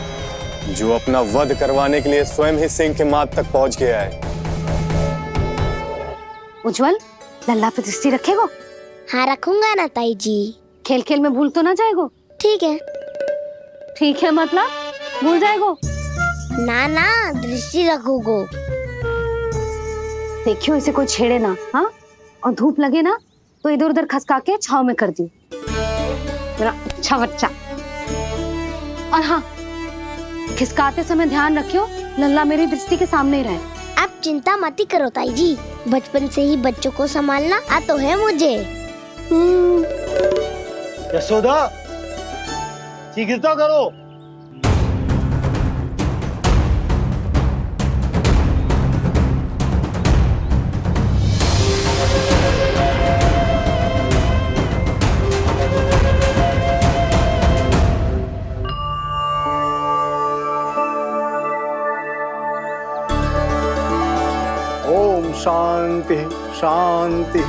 जो अपना वध करवाने के लिए स्वयं ही सिंह के माथ तक पहुंच गया है। उज्जवल, लल्ला पे दृष्टि रखेगो? हाँ रखूंगा ना ताई जी। खेल खेल में भूल तो ना जाएगो? ठीक है। ठीक है मतलब भूल जाएगो? ना ना, दृष्टि रखोगो। देखियो इसे कोई छेड़े ना, हाँ? और धूप लगे ना तो इधर उधर खसका के छाव में कर दी। मेरा अच्छा बच्चा। और हाँ, खिसकाते समय ध्यान रखियो लल्ला मेरी दृष्टि के सामने ही रहे। आप चिंता मत ही करो ताई जी, बचपन से ही बच्चों को संभालना आ तो है मुझे। यशोदा, शीघ्रता करो। ओम शांति शांति। अब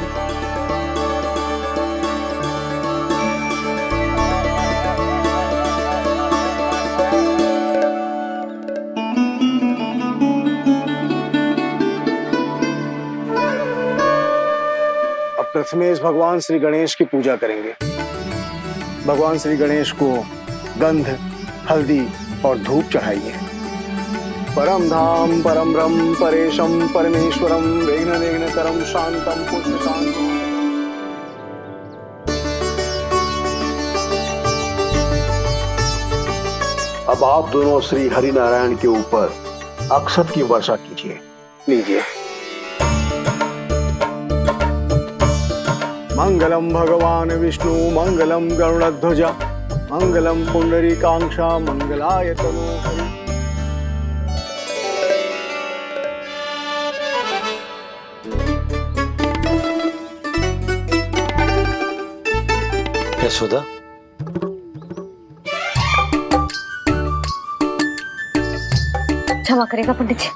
प्रथमेश भगवान श्री गणेश की पूजा करेंगे। भगवान श्री गणेश को गंध, हल्दी और धूप चढ़ाइए। परम धाम परम ब्रह्म परेशम परमेश्वरम विघ्न निघ्नकरम शांतम पुष्टकांतम। अब आप दोनों श्री हरि नारायण के ऊपर अक्षत की वर्षा कीजिए। लीजिए। मंगलम भगवान विष्णु मंगलम गरुड़ध्वज मंगलम पुंडरीकाक्षा मंगलाय तनोहरि। यशोदा, क्षमा करेगा पंडित जी।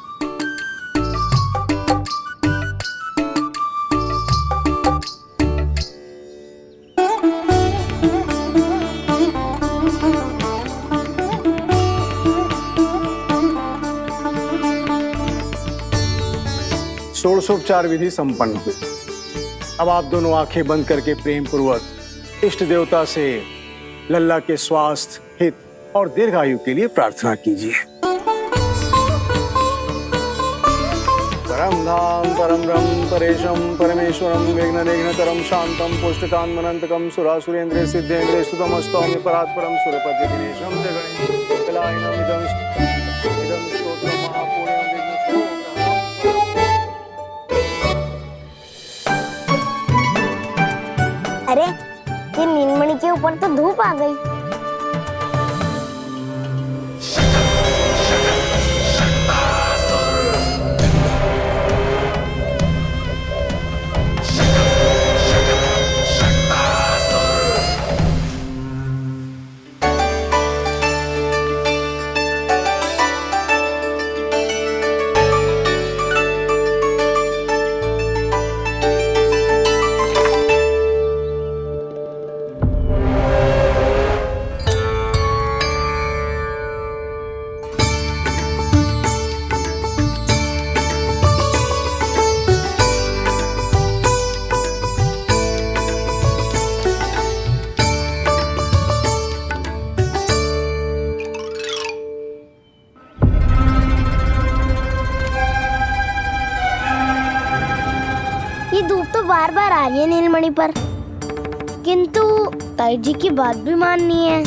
षोडशोपचार विधि संपन्न हुई। अब आप दोनों आंखें बंद करके प्रेम पूर्वक इष्ट देवता से लल्ला के स्वास्थ्य, हित और दीर्घायु के लिए प्रार्थना कीजिए। परम धाम परम ब्रह्म परेशम परमेश्वरम विघ्न निघ्नकरम शांतम पुष्टकांतमनंतकम सुरासुरेंद्र सिद्धेंद्र स्तुतम स्तौम्य परात्परम सुरपति दिनेशम जगणेश कलायनम इदं स्तोत्रम महापुण्यम अरे ये नीलमणि के ऊपर तो धूप आ गई। बार बार आ रही है नीलमणि पर, किंतु ताई जी की बात भी माननी है।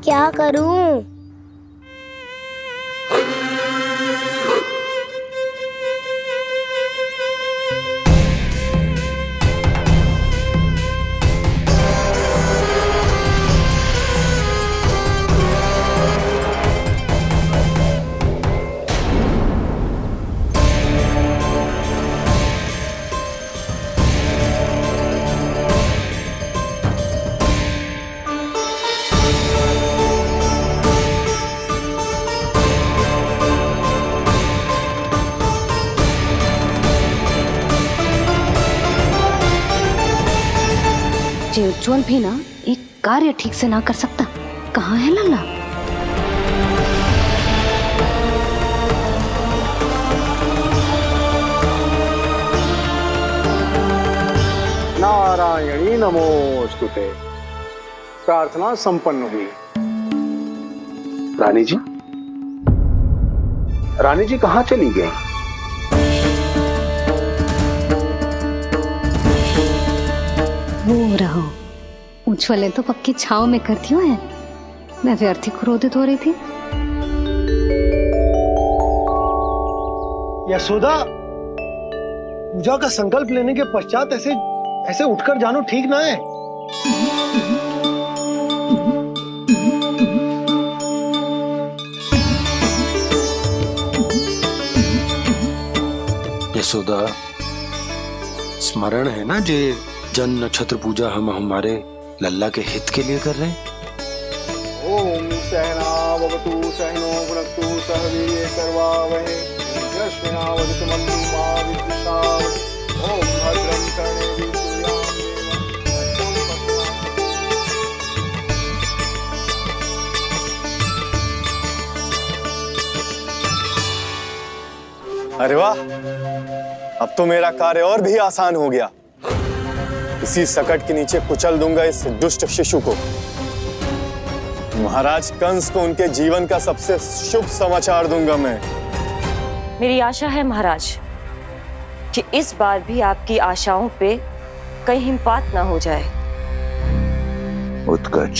क्या करूं? जे उज्जवल भी ना एक कार्य ठीक से ना कर सकता, कहाँ है लल्ला? नारायणी नमोस्तुते। प्रार्थना संपन्न हुई। रानी जी, रानी जी कहाँ चली गई? वो रहो, उज्ज्वल तो पक्की छाव में करती है, मैं व्यर्थ ही क्रोधित हो रही थी। यशोदा, पूजा का संकल्प लेने के पश्चात ऐसे ऐसे उठकर जानो ठीक ना है। यशोदा, स्मरण है ना जे जन नक्षत्र पूजा हम हमारे लल्ला के हित के लिए कर रहे हैं। ओम सहनावतु सहनो भुनक्तु सह वीर्यं करवावहै यस्मिनावधूतमस्तु मा विद्विषावहै। ओम भद्रं कर्णेभिः सूर्यां देवं। अरे वाह, अब तो मेरा कार्य और भी आसान हो गया। इसी सकट के नीचे कुचल दूंगा इस दुष्ट शिशु को। महाराज कंस को उनके जीवन का सबसे शुभ समाचार दूंगा मैं। मेरी आशा है महाराज कि इस बार भी आपकी आशाओं पे कहीं हिमपात ना हो जाए। उत्कच,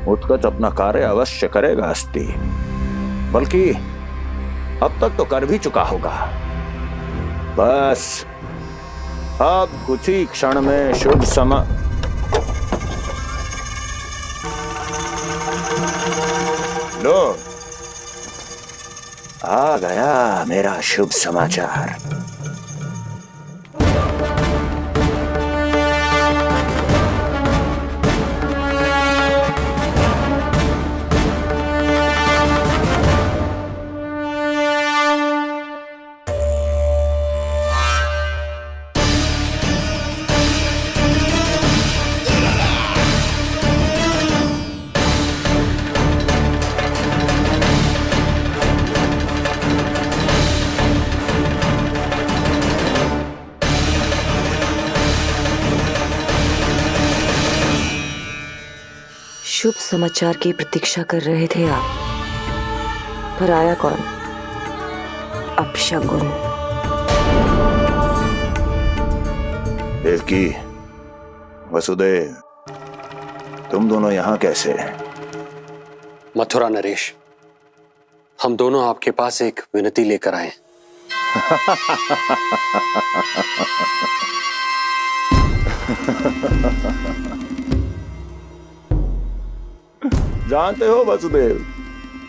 उत्कच अपना कार्य अवश्य करेगा अस्ति, बल्कि अब तक तो कर भी चुका होगा। बस अब कुछ ही क्षण में शुभ समय। लो, आ गया मेरा शुभ समाचार। शुभ समाचार की प्रतीक्षा कर रहे थे आप, पर आया कौन? अपशगुन। देवकी, वसुदेव, तुम दोनों यहाँ कैसे? मथुरा नरेश, हम दोनों आपके पास एक विनती लेकर आए। जानते हो वसुदेव,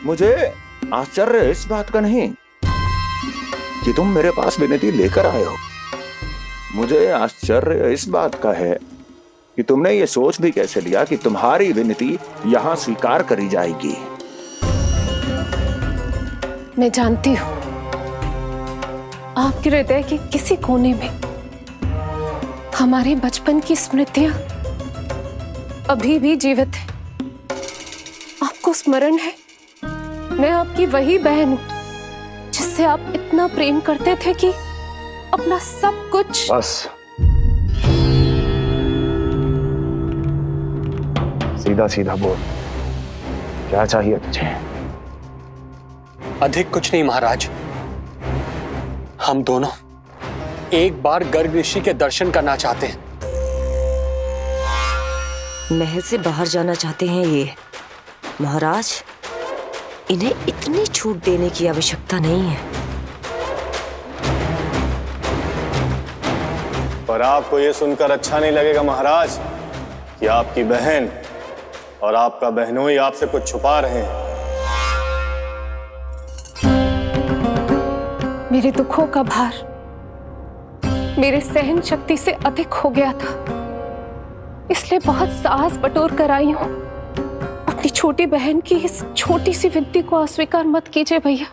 मुझे आश्चर्य इस बात का नहीं कि तुम मेरे पास विनती लेकर आए हो। मुझे आश्चर्य इस बात का है कि तुमने ये सोच भी कैसे लिया कि तुम्हारी विनती यहां स्वीकार करी जाएगी। मैं जानती हूँ आपके हृदय के किसी कोने में हमारे बचपन की स्मृतियां अभी भी जीवित हैं। आपको स्मरण है, मैं आपकी वही बहन हूं जिससे आप इतना प्रेम करते थे कि अपना सब कुछ। बस, सीधा सीधा बोल, क्या चाहिए तुझे? अधिक कुछ नहीं महाराज, हम दोनों एक बार गर्ग ऋषि के दर्शन करना चाहते हैं। महल से बाहर जाना चाहते हैं ये। महाराज, इन्हें इतनी छूट देने की आवश्यकता नहीं है। पर आपको ये सुनकर अच्छा नहीं लगेगा महाराज कि आपकी बहन और आपका बहनोई आपसे कुछ छुपा रहे हैं। मेरे दुखों का भार मेरे सहन शक्ति से अधिक हो गया था, इसलिए बहुत साहस बटोर कर आई हूं। अपनी छोटी बहन की इस छोटी सी विनती को अस्वीकार मत कीजिए भैया।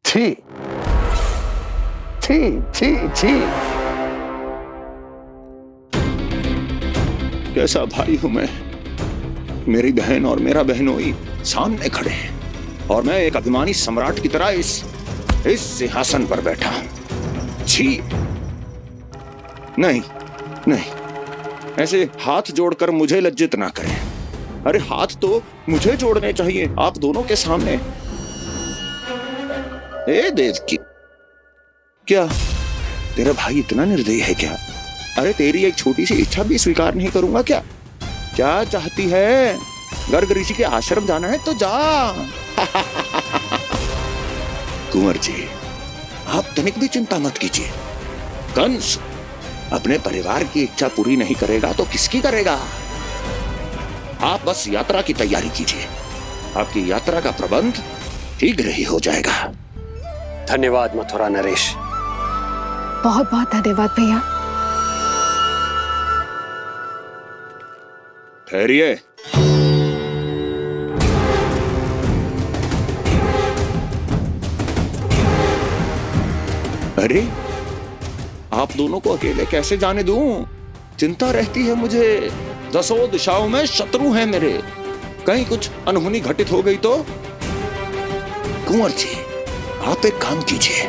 छी छी छी छी। कैसा भाई हूं मैं। मेरी बहन और मेरा बहनोई सामने खड़े हैं और मैं एक अभिमानी सम्राट की तरह इस सिंहासन पर बैठा हूं। छी। नहीं नहीं, ऐसे हाथ जोड़कर मुझे लज्जित ना करें। अरे हाथ तो मुझे जोड़ने चाहिए आप दोनों के सामने। ए देवकी, क्या तेरा भाई इतना निर्दयी है क्या? अरे तेरी एक छोटी सी इच्छा भी स्वीकार नहीं करूंगा क्या? क्या चाहती है? गर्ग ऋषि के आश्रम जाना है तो जा। कुंवर जी, आप तनिक भी चिंता मत कीजिए। कंस अपने परिवार की इच्छा पूरी नहीं करेगा तो किसकी करेगा? आप बस यात्रा की तैयारी कीजिए। आपकी यात्रा का प्रबंध शीघ्र ही हो जाएगा। धन्यवाद मथुरा नरेश। बहुत बहुत धन्यवाद भैया। ठहरिए। अरे आप दोनों को अकेले कैसे जाने दूं? चिंता रहती है मुझे। दसों दिशाओं में शत्रु हैं मेरे। कहीं कुछ अनहोनी घटित हो गई तो? कुंवर जी, आप एक काम कीजिए,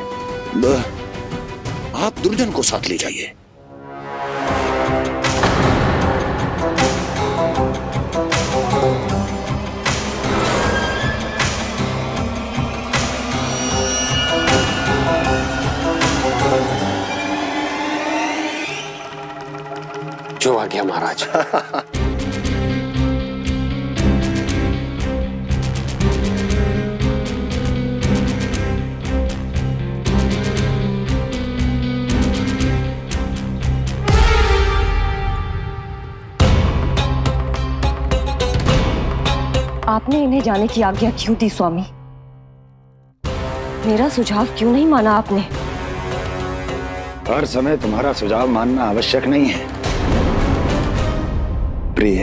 आप दुर्जन को साथ ले जाइए। जो आ गया महाराज। आपने इन्हें जाने की आज्ञा क्यों दी स्वामी? मेरा सुझाव क्यों नहीं माना आपने? हर समय तुम्हारा सुझाव मानना आवश्यक नहीं है प्रिय।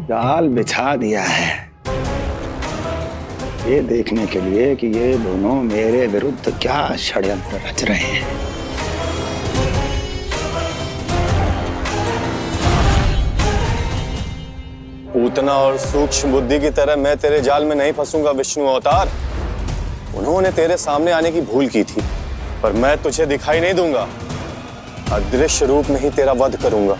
जाल बिछा दिया है ये देखने के लिए कि ये दोनों मेरे विरुद्ध क्या षड्यंत्र रच रहे हैं। पूतना और सूक्ष्म बुद्धि की तरह मैं तेरे जाल में नहीं फंसूंगा विष्णु अवतार। उन्होंने तेरे सामने आने की भूल की थी, पर मैं तुझे दिखाई नहीं दूंगा। अदृश्य रूप में ही तेरा वध करूंगा।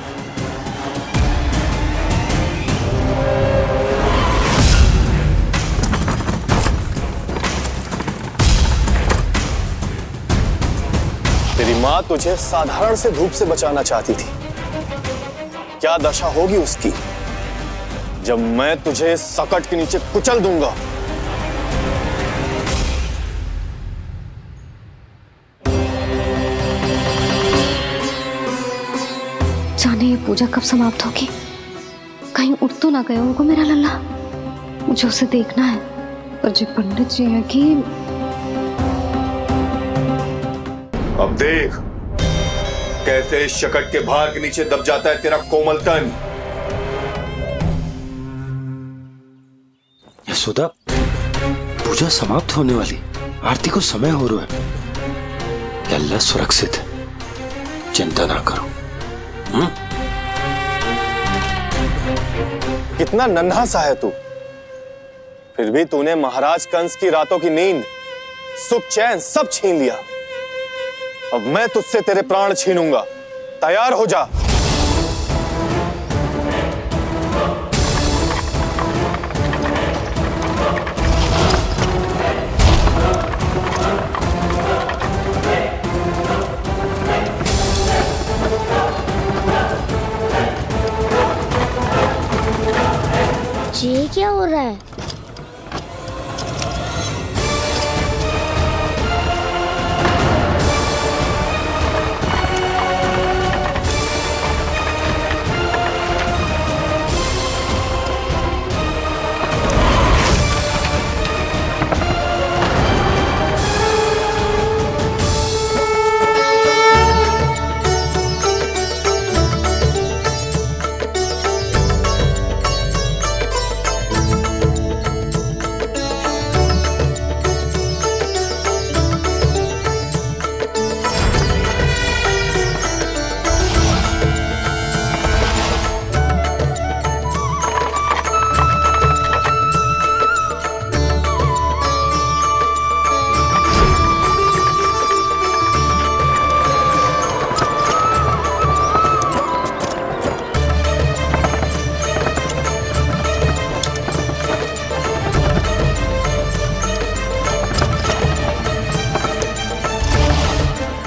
तेरी मां तुझे साधारण से धूप से बचाना चाहती थी। क्या दशा होगी उसकी जब मैं तुझे सकट के नीचे कुचल दूंगा। जाने ये पूजा कब समाप्त होगी? कहीं उठ तो ना गए उनको मेरा लल्ला। मुझे उसे देखना है। पर जो पंडित जी है कि अब देख कैसे इस शकट के भार के नीचे दब जाता है तेरा कोमल तन। यशोदा, पूजा समाप्त होने वाली, आरती को समय हो रहा है। लल्ला सुरक्षित है, चिंता ना करो। कितना नन्हा सा है तू, फिर भी तूने महाराज कंस की रातों की नींद सुख चैन सब छीन लिया। अब मैं तुझसे तेरे प्राण छीनूंगा। तैयार हो जा। ये क्या हो रहा है?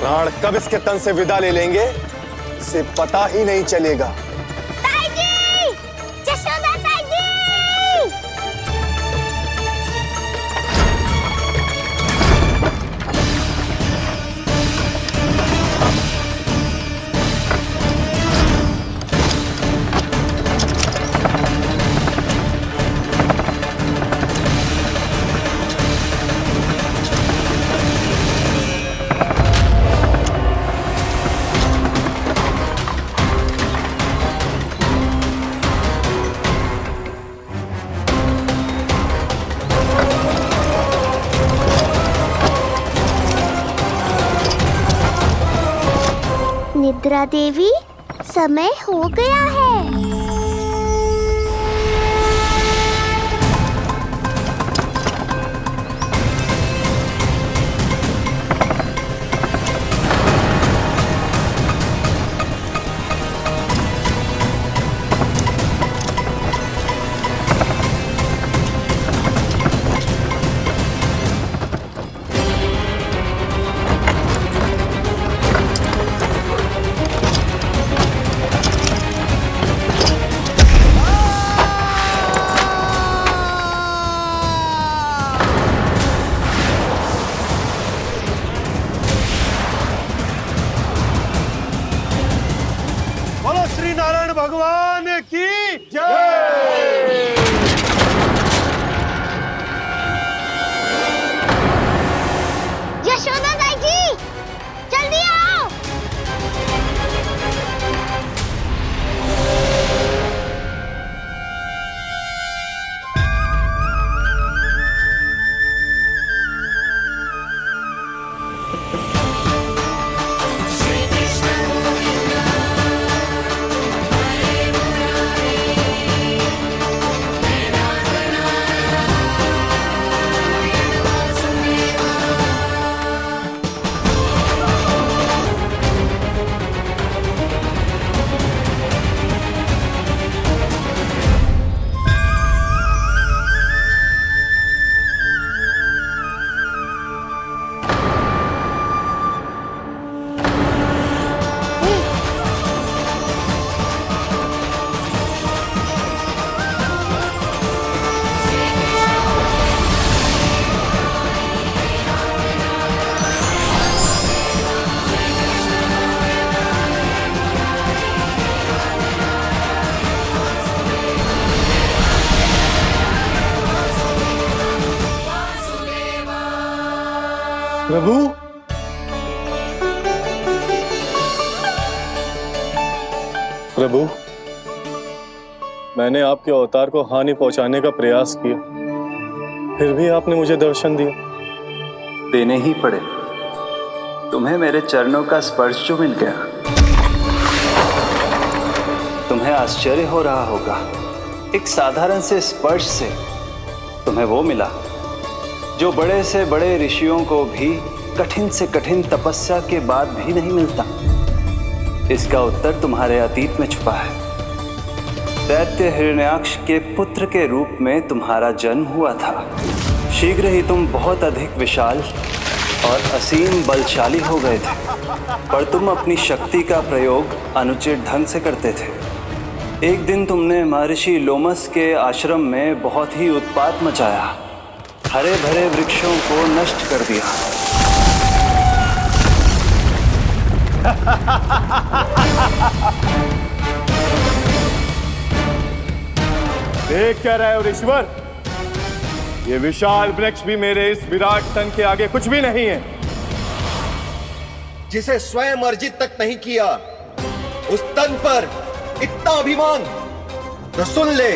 प्राण कब इसके तन से विदा ले लेंगे इसे पता ही नहीं चलेगा। ताई जी! जशोदा ताई जी! निद्रा देवी, समय हो गया है। बोलो श्री नारायण भगवान की जय। यशोदा ताई जी, जल्दी आओ। प्रभु, प्रभु, मैंने आपके अवतार को हानि पहुंचाने का प्रयास किया, फिर भी आपने मुझे दर्शन दिया। देने ही पड़े। तुम्हें मेरे चरणों का स्पर्श जो मिल गया, तुम्हें आश्चर्य हो रहा होगा। एक साधारण से स्पर्श से तुम्हें वो मिला जो बड़े से बड़े ऋषियों को भी कठिन से कठिन तपस्या के बाद भी नहीं मिलता। इसका उत्तर तुम्हारे अतीत में छुपा है। दैत्य हिरण्याक्ष के पुत्र के रूप में तुम्हारा जन्म हुआ था। शीघ्र ही तुम बहुत अधिक विशाल और असीम बलशाली हो गए थे, पर तुम अपनी शक्ति का प्रयोग अनुचित ढंग से करते थे। एक दिन तुमने महर्षि लोमस के आश्रम में बहुत ही उत्पात मचाया, हरे भरे वृक्षों को नष्ट कर दिया। देख क्या रहे हो ऋषिवर? ये विशाल वृक्ष भी मेरे इस विराट तन के आगे कुछ भी नहीं है। जिसे स्वयं अर्जित तक नहीं किया, उस तन पर इतना अभिमान, तो सुन ले,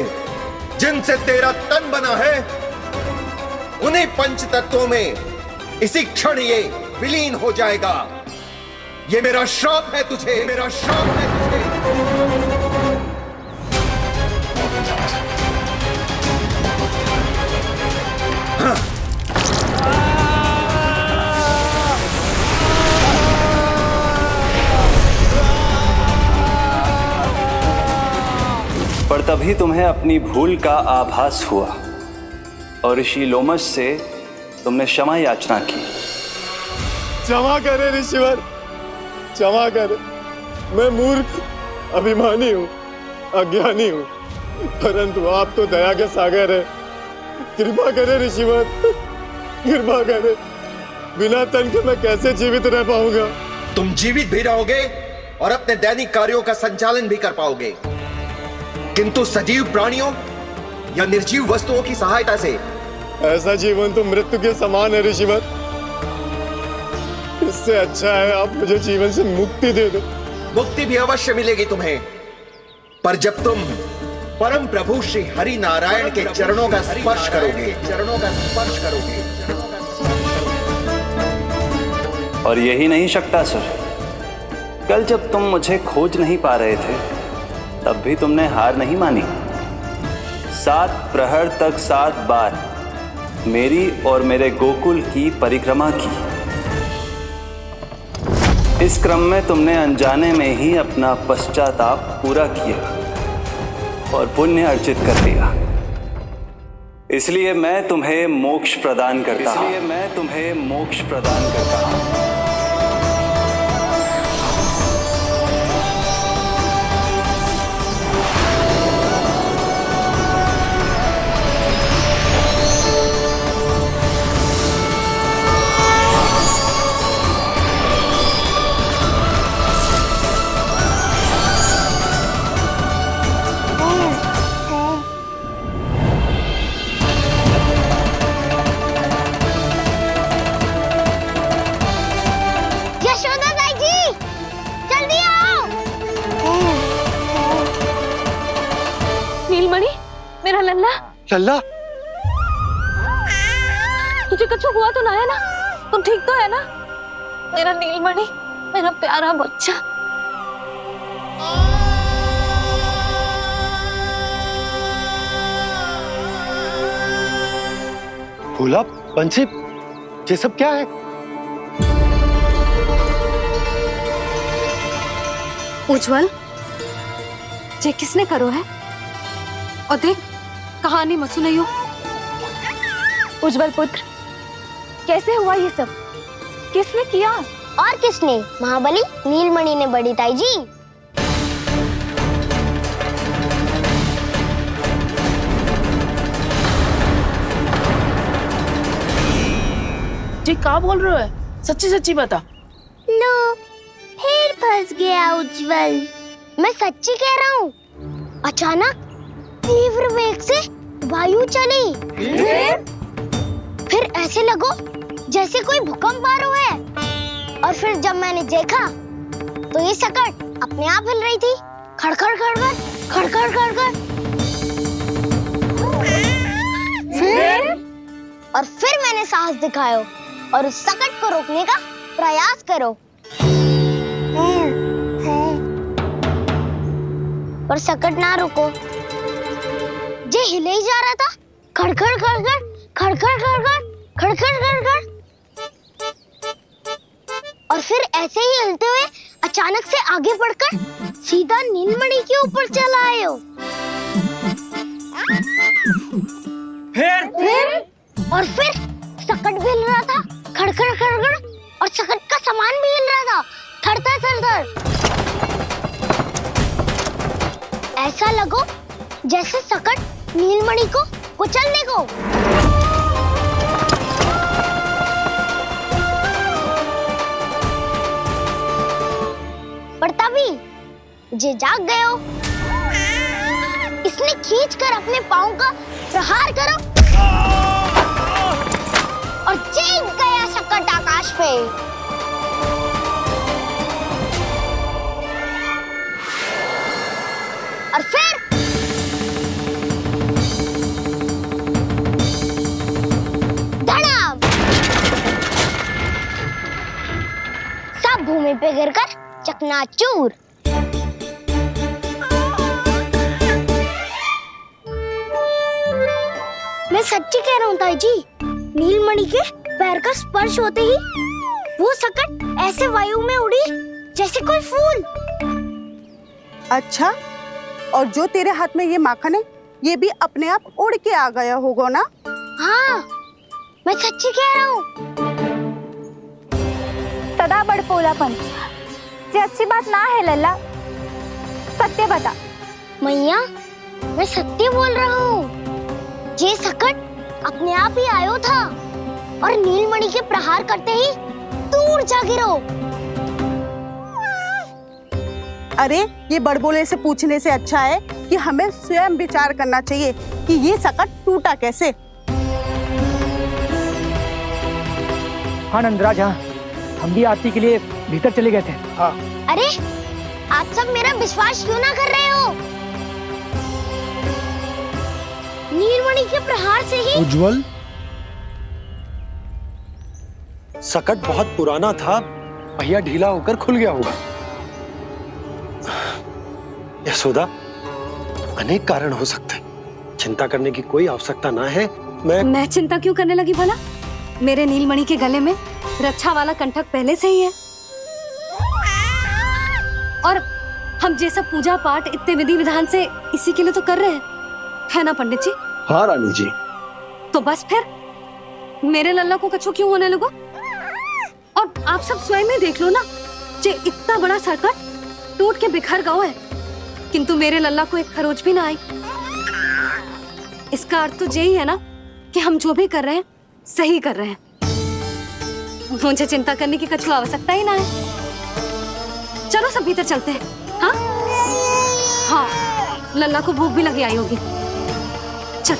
जिनसे तेरा तन बना है उन्हीं पंच तत्वों में इसी क्षण ये विलीन हो जाएगा। ये मेरा श्राप है तुझे, मेरा श्राप है तुझे। पर तभी तुम्हें अपनी भूल का आभास हुआ और ऋषि लोमस से तुमने क्षमा याचना की। क्षमा करे ऋषिवर, क्षमा करे। मैं मूर्ख, अभिमानी हूँ, अज्ञानी हूँ, परंतु आप तो दया के सागर है। कृपा करे ऋषिवर, कृपा करे। बिना तन के मैं कैसे जीवित रह पाऊंगा? तुम जीवित भी रहोगे और अपने दैनिक कार्यों का संचालन भी कर पाओगे, किंतु सजीव प्राणियों या निर्जीव वस्तुओं की सहायता से। ऐसा जीवन तो मृत्यु के समान है ऋषिवर। इससे अच्छा है आप मुझे जीवन से मुक्ति दे दो। मुक्ति भी अवश्य मिलेगी तुम्हें, पर जब तुम परम प्रभु श्री हरि नारायण के चरणों का स्पर्श करोगे, चरणों का स्पर्श करोगे। और यही नहीं शक्तासुर, कल जब तुम मुझे खोज नहीं पा रहे थे, तब भी तुमने हार नहीं मानी। 7 प्रहर तक 7 बार मेरी और मेरे गोकुल की परिक्रमा की। इस क्रम में तुमने अनजाने में ही अपना पश्चाताप पूरा किया और पुण्य अर्जित कर लिया। इसलिए मैं तुम्हें मोक्ष प्रदान करता हूं। इसलिए मैं तुम्हें मोक्ष प्रदान करता हूं। मेरा लल्ला, लल्ला, तुझे कुछ हुआ तो ना है ना? तुम ठीक तो है ना? मेरा नीलमणि, मेरा प्यारा बच्चा। भोला, बंसी, ये सब क्या है? उज्जवल, ये किसने करो है? और देख, कहानी मत सुनाइयो। उज्जवल पुत्र, कैसे हुआ ये सब? किसने किया? और किसने? महाबली नीलमणि ने, बड़ी ताई जी। जी क्या बोल रहे हो? सच्ची सच्ची बता। लो, फिर फंस गया उज्जवल। मैं सच्ची कह रहा हूँ। अचानक तीव्र वेग से वायु चली, फिर ऐसे लगो जैसे कोई भूकंप आ रहा है। और फिर जब मैंने देखा तो ये सकट अपने आप हिल रही थी, खड़खड़ खड़खड़ खड़खड़ खड़खड़। फिर मैंने साहस दिखाया और उस सकट को रोकने का प्रयास करो, पर सकट ना रुको। जे हिले ही जा रहा था, खड़खड़ खड़खड़ खड़खड़ खड़खड़। खड़खड़ खड़खड़, और फिर ऐसे ही हिलते हुए अचानक से आगे बढ़कर सीधा नीलमणि के ऊपर चला आए हो। फिर और फिर सकट भी हिल रहा था, खड़खड़ खड़खड़, और सकट का सामान भी हिल रहा था, थरथर थरथर। ऐसा लगो जैसे सकट नीलमणि को कुचल देगो। पर तभी जे जाग गए हो। इसने खींचकर अपने पाँव का प्रहार करो और चीख गया सकट आकाश पे। और फिर धड़ाम, सब भूमि पे गिरकर चकनाचूर। मैं सच्ची कह रहा हूँ ताई जी, नीलमणि के पैर का स्पर्श होते ही वो सकट ऐसे वायु में उड़ी जैसे कोई फूल। अच्छा, और जो तेरे हाथ में ये माखन है, ये भी अपने आप उड़ के आ गया होगा ना? हाँ, मैं सच्ची कह रहा हूँ। सदा बड़पोलापन, ये अच्छी बात ना है लल्ला, सत्य बता। मैया, मैं सत्य बोल रहा हूँ। ये सकट अपने आप ही आयो था और नीलमणि के प्रहार करते ही दूर जा गिरो। अरे, ये बड़बोले से पूछने से अच्छा है कि हमें स्वयं विचार करना चाहिए कि ये सकट टूटा कैसे। हाँ नंदराज, हाँ, हम भी आरती के लिए भीतर चले गए थे। हाँ। अरे, आप सब मेरा विश्वास क्यों ना कर रहे हो? नीलमणि के प्रहार से ही उज्जवल, सकट बहुत पुराना था, पहिया ढीला होकर खुल गया होगा। यशोदा, अनेक कारण हो सकते हैं, चिंता करने की कोई आवश्यकता ना है। मैं चिंता क्यों करने लगी भला? मेरे नीलमणि के गले में रक्षा वाला कंठक पहले से ही है, और हम जैसा पूजा पाठ इतने विधि विधान से इसी के लिए तो कर रहे हैं, है ना पंडित जी? हाँ रानी जी। तो बस फिर मेरे लल्ला को कछु क्यों होने लगो? और आप सब स्वयं ही देख लो ना, जे इतना बड़ा सकट टूट के बिखर गया है, किंतु मेरे लल्ला को एक खरोच भी ना आई। इसका अर्थ तो यही है ना कि हम जो भी कर रहे हैं सही कर रहे हैं। मुझे चिंता करने की कछु आवश्यकता ही ना है। चलो सब भीतर चलते हैं। हाँ हाँ, लल्ला को भूख भी लगी आई होगी। चल।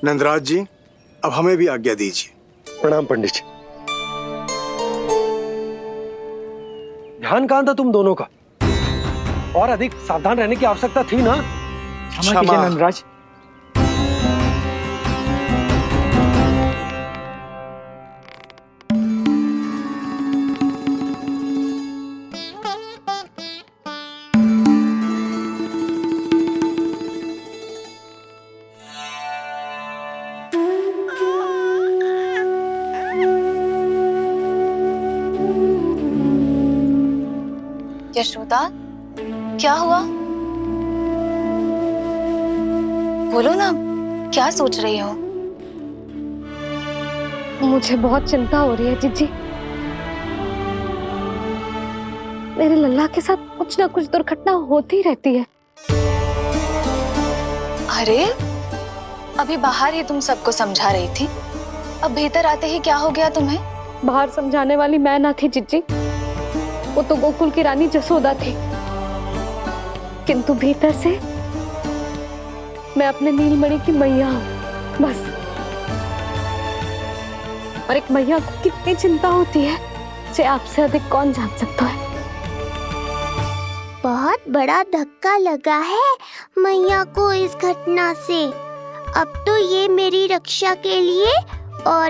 नंदराज जी, अब हमें भी आज्ञा दीजिए। प्रणाम पंडित जी। ध्यान कहाँ था तुम दोनों का? और अधिक सावधान रहने की आवश्यकता थी ना? क्षमा कीजिए नंदराज। यशोदा, क्या हुआ? बोलो ना, क्या सोच रही हो? मुझे बहुत चिंता हो रही है जीजी। मेरे लल्ला के साथ कुछ ना कुछ दुर्घटना होती रहती है। अरे, अभी बाहर ही तुम सबको समझा रही थी, अब भीतर आते ही क्या हो गया तुम्हें? बाहर समझाने वाली मैं ना थी जीजी, वो तो गोकुल की रानी जसोदा थी, किंतु भीतर से मैं अपने नीलमणि की मैया हूँ, बस। और एक मैया को कितनी चिंता होती है, इसे आपसे अधिक कौन जान सकता है। बहुत बड़ा धक्का लगा है मैया को इस घटना से। अब तो ये मेरी रक्षा के लिए और